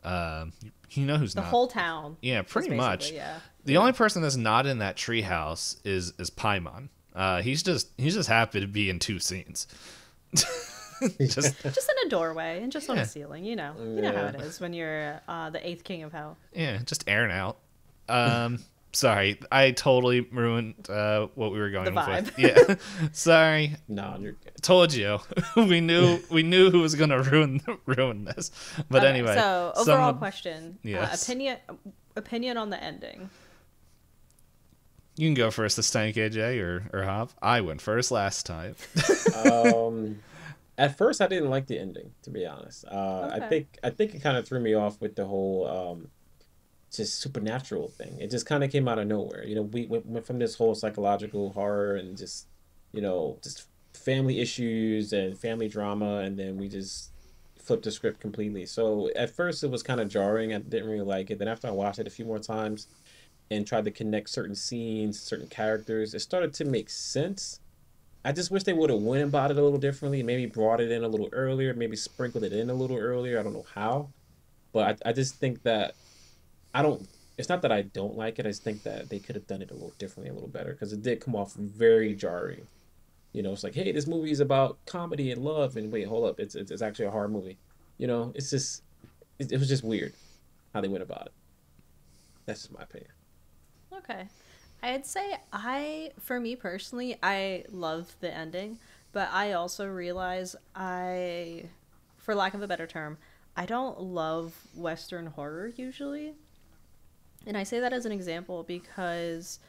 you know who's The not. whole town. Yeah, pretty is much. basically, yeah. The only person that's not in that treehouse is Paimon. He's just happy to be in two scenes. Just Just in a doorway and just on Yeah. a ceiling, you know. You know how it is when you're the eighth king of hell. yeah, just airing out. Sorry, I totally ruined what we were going The vibe. with. Yeah, sorry. No, you're good. Told you. we knew who was gonna ruin this. But Okay, anyway, so overall someone- question. Yes. Opinion on the ending. You can go first this time, KJ or Hop. I went first last time. At first, I didn't like the ending, to be honest. Okay. I think it kind of threw me off with the whole just supernatural thing. It just kind of came out of nowhere. You know, we went from this whole psychological horror and just, you know, just family issues and family drama, and then we just flipped the script completely. So at first, it was kind of jarring. I didn't really like it. Then after I watched it a few more times and tried to connect certain scenes, certain characters, it started to make sense. I just wish they would have went about it a little differently. Maybe brought it in a little earlier. Maybe sprinkled it in a little earlier. I don't know how, but I just think that I don't. It's not that I don't like it. I just think that they could have done it a little differently, a little better, because it did come off very jarring. You know, it's like, hey, this movie is about comedy and love, and wait, hold up, it's actually a horror movie. You know, it's just it was just weird how they went about it. That's just my opinion. Okay. I'd say for me personally, I love the ending, but I also realize for lack of a better term, I don't love Western horror usually. And I say that as an example because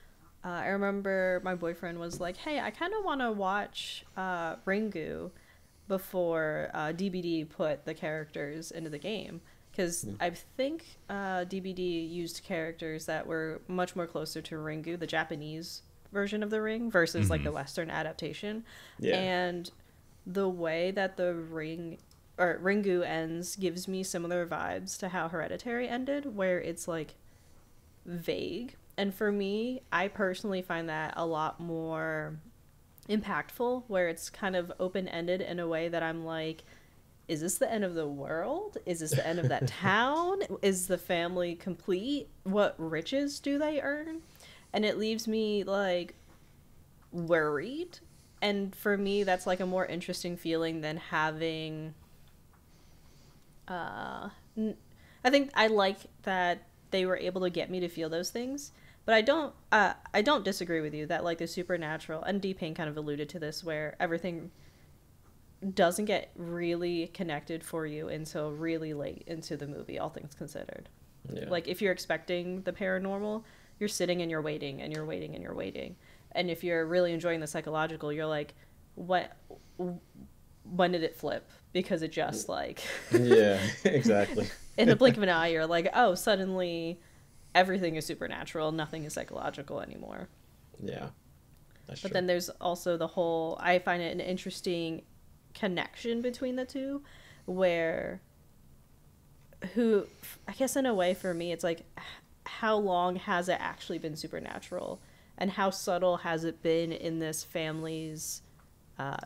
I remember my boyfriend was like, hey, I kind of want to watch Ringu before DBD put the characters into the game. Because I think DBD used characters that were much more closer to Ringu, the Japanese version of the ring, versus like the Western adaptation. Yeah. And the way that the Ringu ends gives me similar vibes to how Hereditary ended, where it's like vague. And for me, I personally find that a lot more impactful, where it's kind of open-ended in a way that I'm like, is this the end of the world? Is this the end of that town? Is the family complete? What riches do they earn? And it leaves me like worried. And for me, that's like a more interesting feeling than having I think I like that they were able to get me to feel those things, but I don't disagree with you that like the supernatural, and D-Pain kind of alluded to this, where everything doesn't get really connected for you until really late into the movie, all things considered. Yeah. Like if you're expecting the paranormal, you're sitting and you're waiting and you're waiting and you're waiting. And if you're really enjoying the psychological, you're like, when did it flip? Because it just like Yeah, exactly. in the blink of an eye, you're like, oh, suddenly everything is supernatural, nothing is psychological anymore. Yeah, that's But true. then there's also the whole, I find it an interesting connection between the two, where I guess in a way for me, it's like, how long has it actually been supernatural? And how subtle has it been in this family's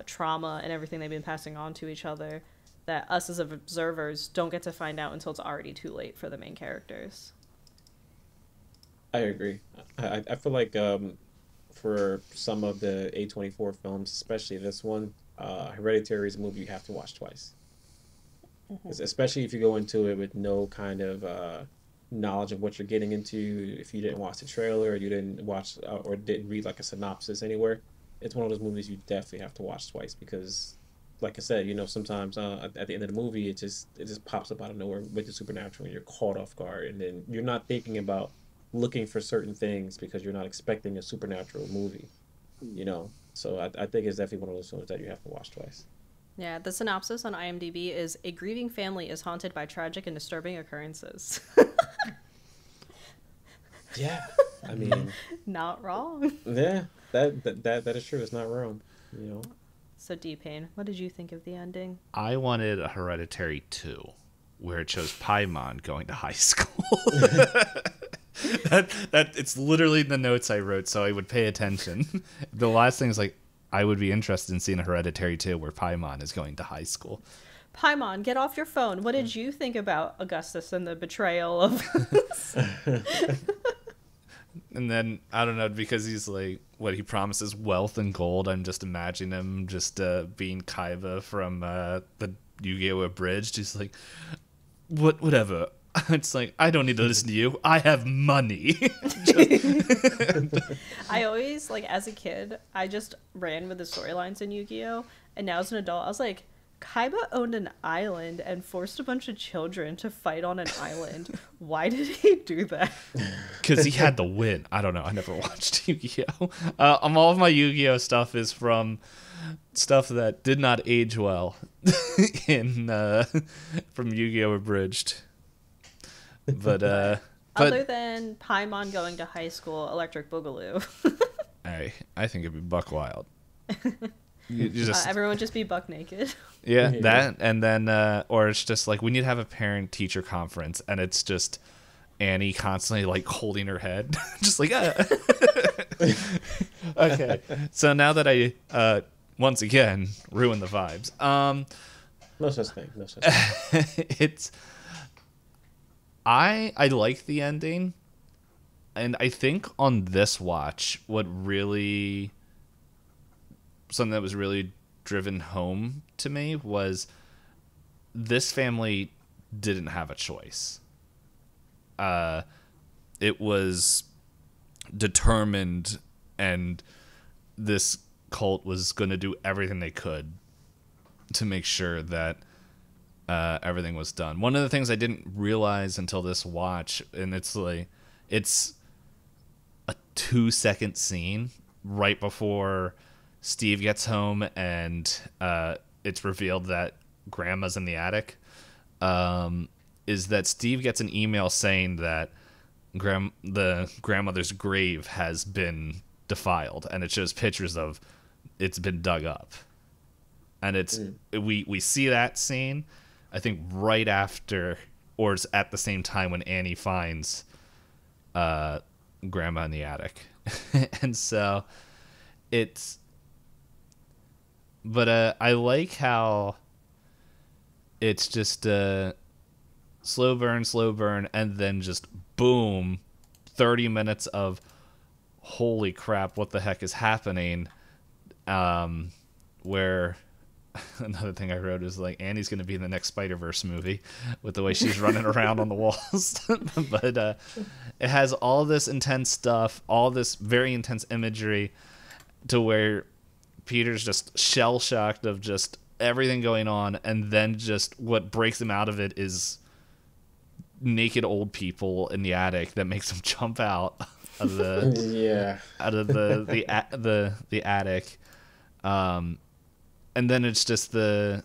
trauma and everything they've been passing on to each other, that us as observers don't get to find out until it's already too late for the main characters. I agree. I feel like for some of the A24 films, especially this one, Hereditary is a movie you have to watch twice. Especially if you go into it with no kind of knowledge of what you're getting into. If you didn't watch the trailer, or you didn't watch or didn't read like a synopsis anywhere, it's one of those movies you definitely have to watch twice, because, like I said, sometimes at the end of the movie, it just pops up out of nowhere with the supernatural, and you're caught off guard, and then you're not thinking about looking for certain things because you're not expecting a supernatural movie. So I think it's definitely one of those films that you have to watch twice. Yeah, the synopsis on IMDb is: a grieving family is haunted by tragic and disturbing occurrences. Yeah, I mean, Not wrong. yeah, that is true. It's not wrong. So D-Pain, what did you think of the ending? I wanted a Hereditary 2, where it shows Paimon going to high school. that it's literally the notes I wrote, so I would pay attention. The last thing is like, I would be interested in seeing a Hereditary 2 where Paimon is going to high school. Paimon, get off your phone. What did you think about Augustus and the betrayal of... And then, I don't know, because he's like, he promises wealth and gold, I'm just imagining him just being Kaiba from the Yu-Gi-Oh! Abridged. He's like, whatever. It's like, I don't need to listen to you. I have money. I always, like, as a kid, I just ran with the storylines in Yu-Gi-Oh! And now as an adult, I was like, Kaiba owned an island and forced a bunch of children to fight on an island. Why did he do that? Because he had to win. I don't know. I never watched Yu-Gi-Oh! All of my Yu-Gi-Oh! Stuff is from stuff that did not age well from Yu-Gi-Oh! Abridged. But Other than Paimon going to high school, Electric Boogaloo. I think it'd be buck wild. You just, everyone just be buck naked. yeah, that, and then or it's just like, we need to have a parent teacher conference, and it's just Annie constantly like holding her head, just like Okay, so now that I once again ruined the vibes. No such thing. No such thing. It's I like the ending, and I think on this watch, something that was really driven home to me was this family didn't have a choice. It was determined, and this cult was going to do everything they could to make sure that everything was done. One of the things I didn't realize until this watch, and it's a 2-second scene right before Steve gets home, and it's revealed that Grandma's in the attic, is that Steve gets an email saying that the grandmother's grave has been defiled, and it shows pictures of it's been dug up. And we see that scene, I think, right after, or it's at the same time when Annie finds Grandma in the attic. And so but I like how it's just slow burn, and then just boom, 30 minutes of holy crap, what the heck is happening? Where another thing I wrote is like Annie's going to be in the next Spider-Verse movie with the way she's running around on the walls. But it has all this intense stuff, all this very intense imagery, to where Peter's just shell-shocked of just everything going on, and then just what breaks him out of it is naked old people in the attic that makes him jump out of the the attic. And then it's just the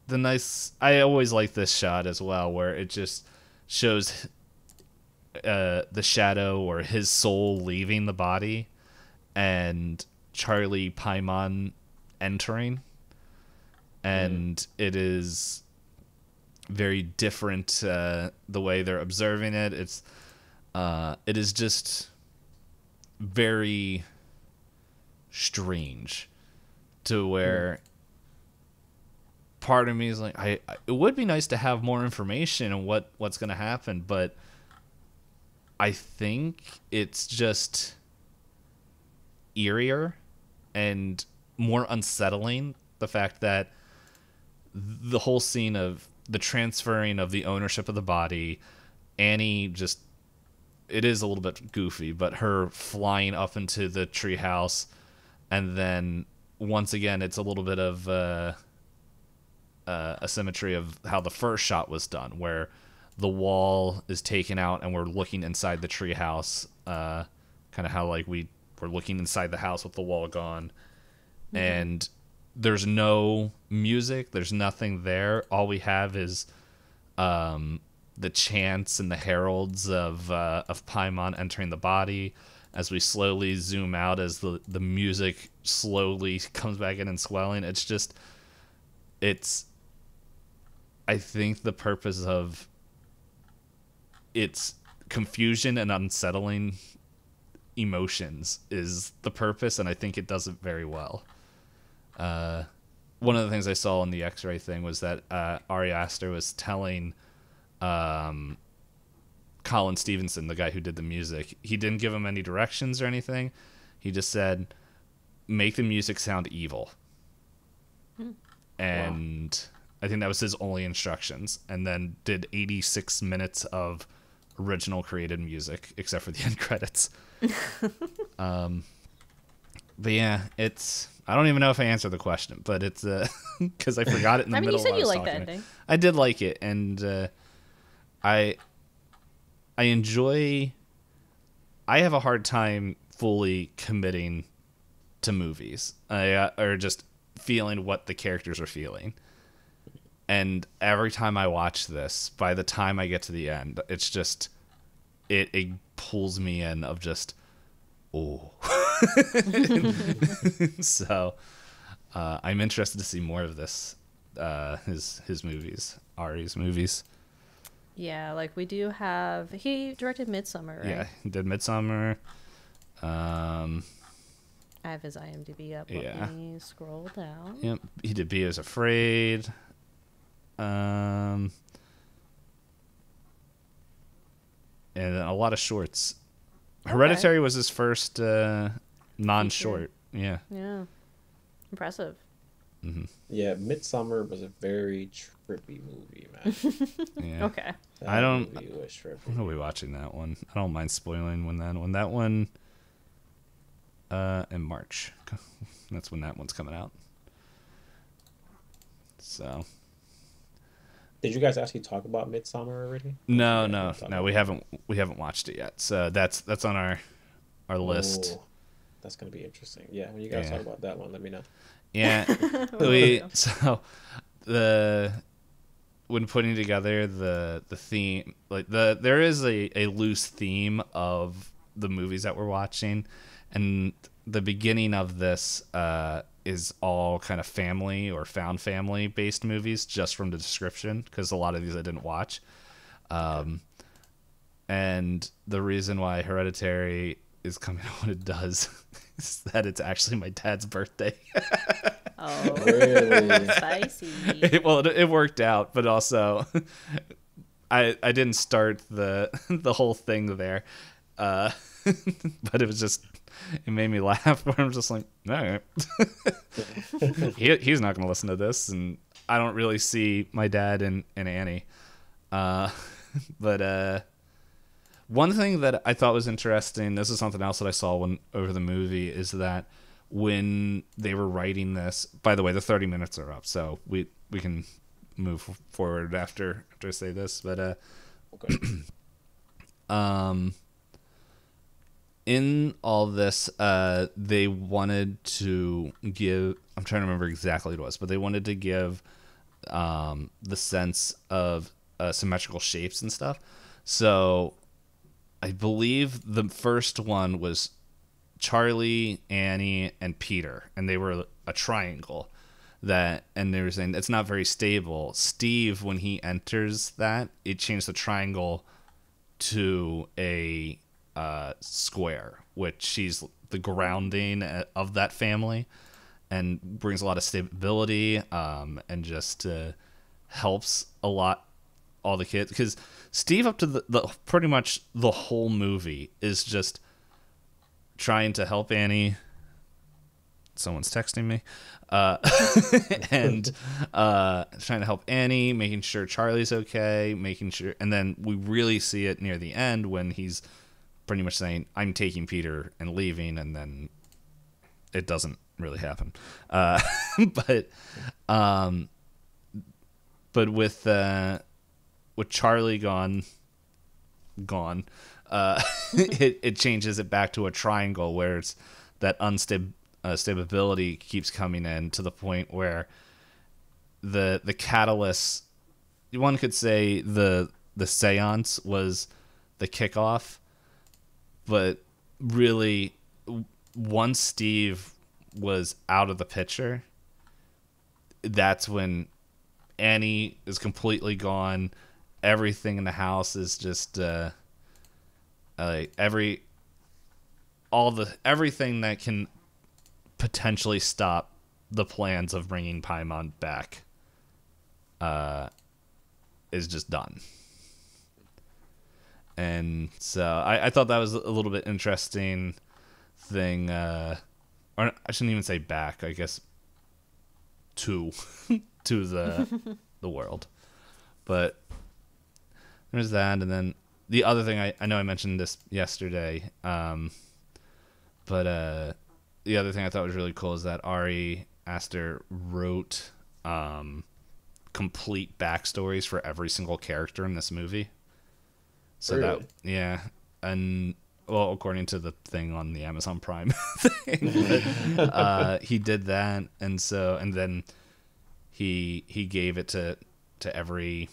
nice. I always like this shot as well, where it just shows the shadow or his soul leaving the body, and Charlie Paimon entering, and it is very different the way they're observing it. It is just very strange, to where part of me is like, it would be nice to have more information on what's going to happen, but I think it's just eerier and more unsettling, the fact that the whole scene of the transferring of the ownership of the body, Annie just, it is a little bit goofy, but her flying up into the treehouse, and then once again it's a little bit of a symmetry of how the first shot was done, where the wall is taken out and we're looking inside the treehouse, kind of how like we're looking inside the house with the wall gone, and there's no music, there's nothing there. All we have is the chants and the heralds of Paimon entering the body, as we slowly zoom out, as the music slowly comes back in and swelling. I think the purpose of its confusion and unsettling emotions is the purpose, and I think it does it very well. One of the things I saw in the X-ray thing was that Ari Aster was telling Colin Stevenson, the guy who did the music, he didn't give him any directions or anything. He just said, make the music sound evil. And I think that was his only instructions, and then did 86 minutes of original created music, except for the end credits. But yeah, I don't even know if I answered the question, but it's because I forgot it in the middle. You said you liked the ending. I did like it, and I enjoy. I have a hard time fully committing to movies, or just feeling what the characters are feeling. And every time I watch this, by the time I get to the end, it's just it pulls me in of just, oh. So I'm interested to see more of this, his movies, Ari's movies. Yeah, like we do have, he directed Midsummer, right? Yeah, he did Midsummer. I have his IMDb up. Let me scroll down. Yep, he did Be As Afraid. And a lot of shorts. Hereditary was his first non-short. Yeah. Yeah. Impressive. Mm-hmm. Yeah, Midsummer was a very trippy movie, man. Yeah. Okay. I don't. Movie was trippy. I'll be watching that one. I don't mind spoiling when that one. In March. That's when that one's coming out. So. Did you guys actually talk about Midsummer already? No. We haven't watched it yet. So that's on our list. That's gonna be interesting. Yeah, when you guys talk about that one, let me know. Yeah, when putting together the theme, like there is a loose theme of the movies that we're watching, and the beginning of this is all kind of family or found family based movies, just from the description, because a lot of these I didn't watch. And the reason why Hereditary is coming out when it does is that it's actually my dad's birthday. Oh, really? Spicy. It worked out, but also I didn't start the whole thing there, but it was just it made me laugh. Where I'm just like, all right, he's not gonna listen to this, and I don't really see my dad and Annie. But one thing that I thought was interesting, this is something else that I saw over the movie, is that when they were writing this, by the way, the 30 minutes are up, so we can move forward after I say this, but Okay. In all this, they wanted to give, I'm trying to remember exactly what it was, but they wanted to give the sense of symmetrical shapes and stuff. So I believe the first one was Charlie, Annie, and Peter, and they were a triangle. And they were saying it's not very stable. Steve, when he enters that, it changed the triangle to a square, which she's the grounding of that family, and brings a lot of stability, and just helps a lot all the kids, because Steve, up to the pretty much the whole movie, is just trying to help Annie. Someone's texting me. And trying to help Annie, making sure Charlie's okay, making sure, and then we really see it near the end when he's pretty much saying, I'm taking Peter and leaving, and then it doesn't really happen. But with Charlie gone, it changes it back to a triangle where it's that stability keeps coming in, to the point where the catalyst, one could say the seance was the kickoff, but really once Steve was out of the picture, that's when Annie is completely gone. Everything in the house is just everything that can potentially stop the plans of bringing Paimon back is just done. And so I thought that was a little bit interesting thing, or I shouldn't even say back, I guess to the world. But there's that, and then the other thing, I know I mentioned this yesterday, but the other thing I thought was really cool is that Ari Aster wrote complete backstories for every single character in this movie. So really? that, yeah, and well, according to the thing on the Amazon Prime thing, he did that, and then he gave it to every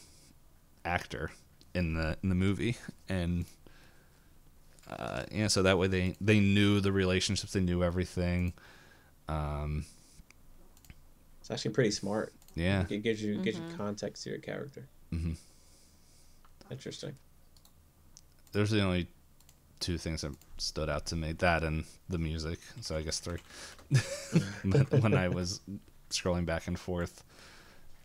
actor in the movie, and so that way they knew the relationships, they knew everything. It's actually pretty smart. Yeah, It gives you context to your character. Mm-hmm. Interesting. Those are the only two things that stood out to me, that and the music, so I guess three. When I was scrolling back and forth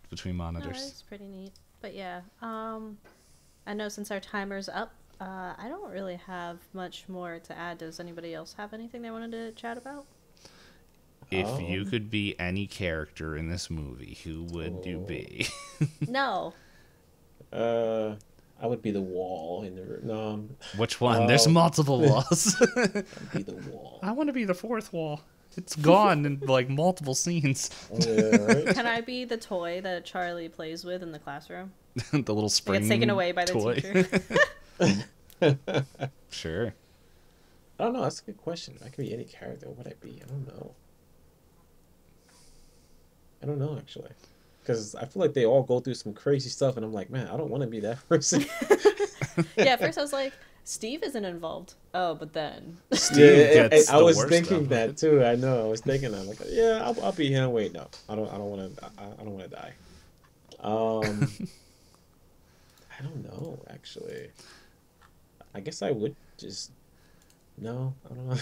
between monitors. No, that's pretty neat. But yeah, I know since our timer's up, I don't really have much more to add. Does anybody else have anything they wanted to chat about? If you could be any character in this movie, who would you be? No. I would be the wall in the room. No. Which one? There's multiple walls. I'd be the wall. I want to be the fourth wall. It's gone in like multiple scenes. Yeah, right? Can I be the toy that Charlie plays with in the classroom? The little spring It gets taken away by the toy. teacher. Sure. I don't know. That's a good question. I could be any character. What would I be? I don't know. I don't know, actually. Because I feel like they all go through some crazy stuff, and I'm like, man, I don't want to be that person. Yeah, at first I was like, Steve isn't involved. Oh, but then Steve gets I the was worst thinking of that it. too. I know. I was thinking that. Like, yeah, I'll be him. Wait, no, I don't want to. I don't want to die. I don't know, actually. I guess I would just. No, I don't know.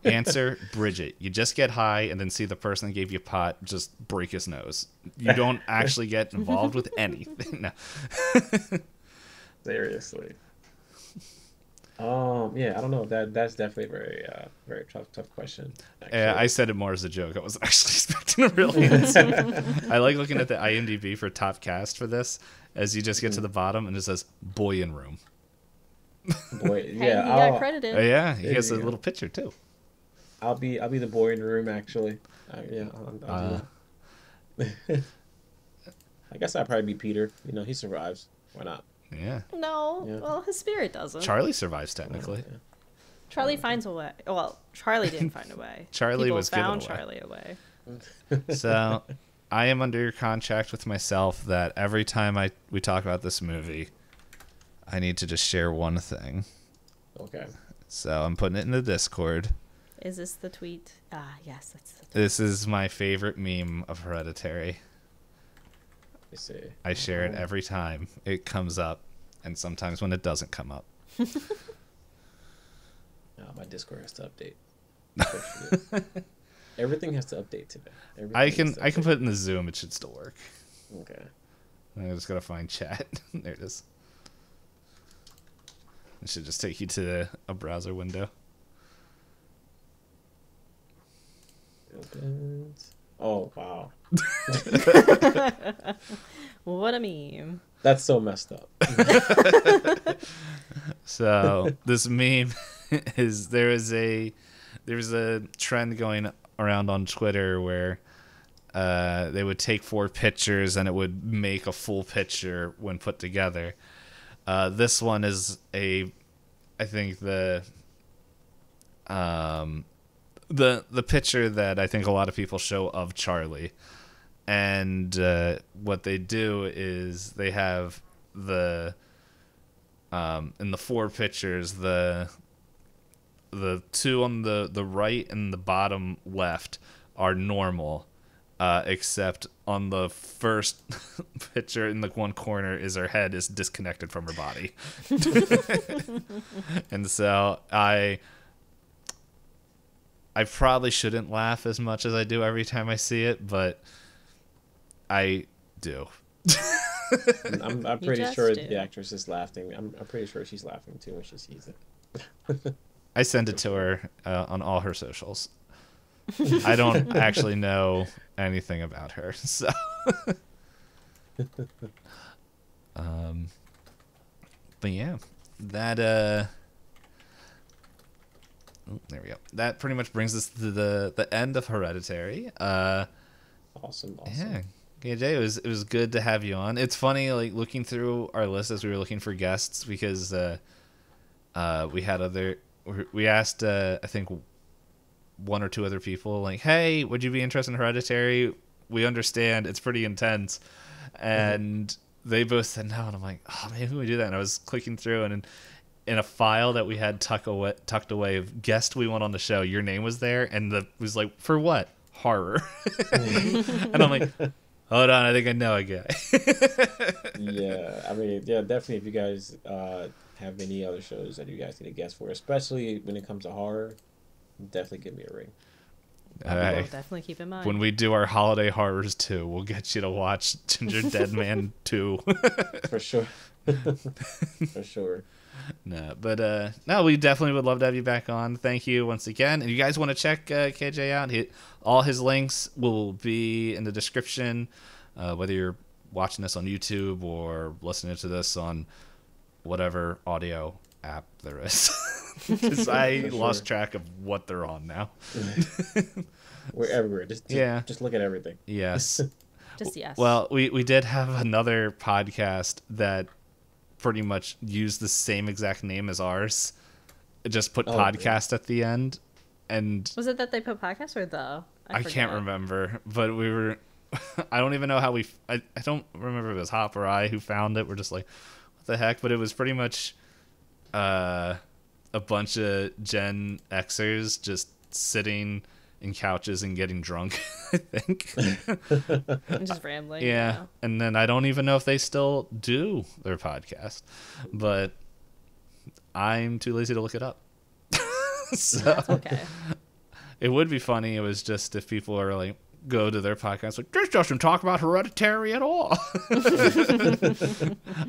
Answer, Bridget. You just get high and then see the person that gave you pot just break his nose. You don't actually get involved with anything. No. Seriously. Yeah, I don't know. That's definitely a very tough question. Yeah, Actually. I said it more as a joke. I wasn't actually expecting a real answer. I like looking at the IMDb for top cast for this, as you just get to the bottom and it says boy in room. Boy, Hey, yeah, he got credited. Yeah, he There has a you go. little picture too. I'll be the boy in the room actually. Yeah, I'll do that. I guess I'd probably be Peter. You know, he survives. Why not? Yeah. No, Yeah. well, his spirit doesn't. Charlie survives technically. Yeah. Charlie finds a way. Well, Charlie didn't find a way. Charlie People was given found away. Charlie a way. So I am under contract with myself that every time we talk about this movie, I need to just share one thing. Okay. So I'm putting it in the Discord. Is this the tweet? Ah, yes, that's the tweet. This is my favorite meme of Hereditary. Let's see. I share it every time it comes up, and sometimes when it doesn't come up. My Discord has to update. Unfortunately. Everything has to update today. Everything I has can to I can update. put it in the Zoom. It should still work. Okay. I just gotta find chat. There it is. It should just take you to a browser window. Opens. Oh wow. What a meme. That's so messed up. So this meme is there's a trend going around on Twitter where they would take 4 pictures and it would make a full picture when put together. This one is I think the picture that I think a lot of people show of Charlie. And what they do is they have in the 4 pictures, the 2 on the right and the bottom left are normal, except on the first picture in the one corner is her head is disconnected from her body. And so I probably shouldn't laugh as much as I do every time I see it, but I do. I'm You pretty just sure do. the actress is laughing. I'm pretty sure she's laughing too when she sees it. I send it to her on all her socials. I don't actually know anything about her, so. But yeah, that there we go. That pretty much brings us to the end of Hereditary. Awesome. Yeah. KJ, it was good to have you on. It's funny, like looking through our list as we were looking for guests, because we asked I think 1 or 2 other people, like, hey, would you be interested in Hereditary? We understand it's pretty intense, and they both said no, and I'm like, oh, maybe we do that. And I was clicking through, and in a file that we had tucked away of guest we want on the show, your name was there, and it was like, for what? Horror. And I'm like, hold on, I think I know a guy. Yeah, I mean, yeah, definitely. If you guys have any other shows that you guys need a guest for, especially when it comes to horror, definitely give me a ring. We'll Hey, definitely keep in mind. when we do our holiday horrors too, we'll get you to watch Ginger Dead Man 2. For sure. For sure. No, but no, we definitely would love to have you back on. Thank you once again. And you guys want to check KJ out, all his links will be in the description, whether you're watching this on YouTube or listening to this on whatever audio app there is. Because I For lost sure. track of what they're on now. We're everywhere. Just look at everything. Yes. Just yes. Well, we did have another podcast that pretty much used the same exact name as ours. It just put podcast at the end. And was it that they put podcast or the? I can't remember, but we were, I don't even know how I don't remember if it was Hop or I who found it. We're just like, what the heck? But it was pretty much a bunch of Gen Xers just sitting in couches and getting drunk, I think. I'm just rambling. Yeah. And then I don't even know if they still do their podcast, but I'm too lazy to look it up. So That's okay. it would be funny. It was just if people are like, go to their podcast, like, this doesn't talk about Hereditary at all.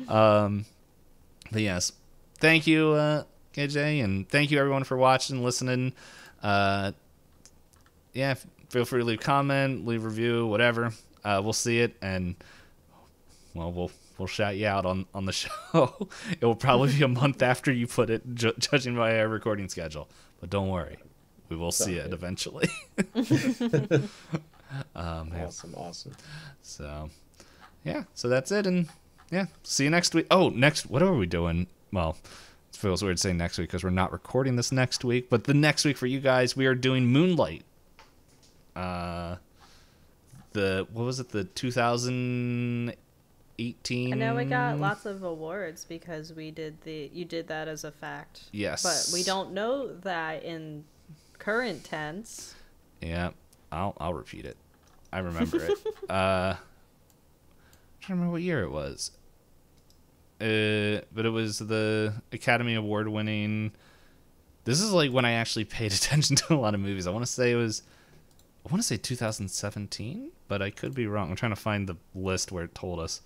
But yes, thank you KJ, and thank you everyone for watching, listening. Yeah, feel free to leave a comment, leave a review, whatever. We'll see it, and well, we'll shout you out on the show. It will probably be a month after you put it, judging by our recording schedule. But don't worry, we will see it eventually. Awesome. So, yeah, so that's it, and yeah, see you next week. Oh, what are we doing? Well, it feels weird saying next week because we're not recording this next week, but the next week for you guys, we are doing Moonlight. What was it? The 2018. I know we got lots of awards because you did that as a fact. Yes, but we don't know that in current tense. Yeah, I'll repeat it. I remember it. I'm trying to remember what year it was. But it was the Academy Award winning. This is like when I actually paid attention to a lot of movies. I want to say 2017, but I could be wrong. I'm trying to find the list where it told us.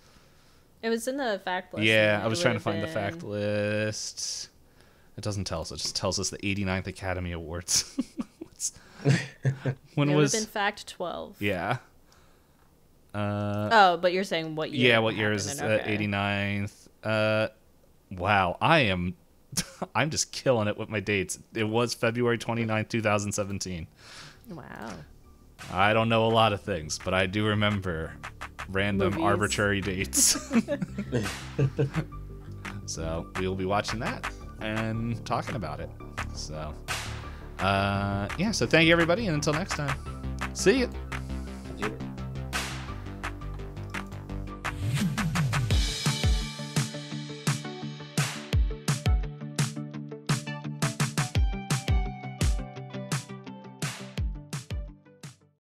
It was in the fact list. Yeah, I was trying to find the fact list. It doesn't tell us. It just tells us the 89th Academy Awards. When it was would have been fact 12. Yeah. Oh, but you're saying what year? Yeah, what year is it? 89th. Wow, I'm just killing it with my dates. It was February 29th, 2017. Wow. I don't know a lot of things, but I do remember random Movies. Arbitrary dates. So we'll be watching that and talking about it. So yeah, so thank you everybody, and until next time, see you.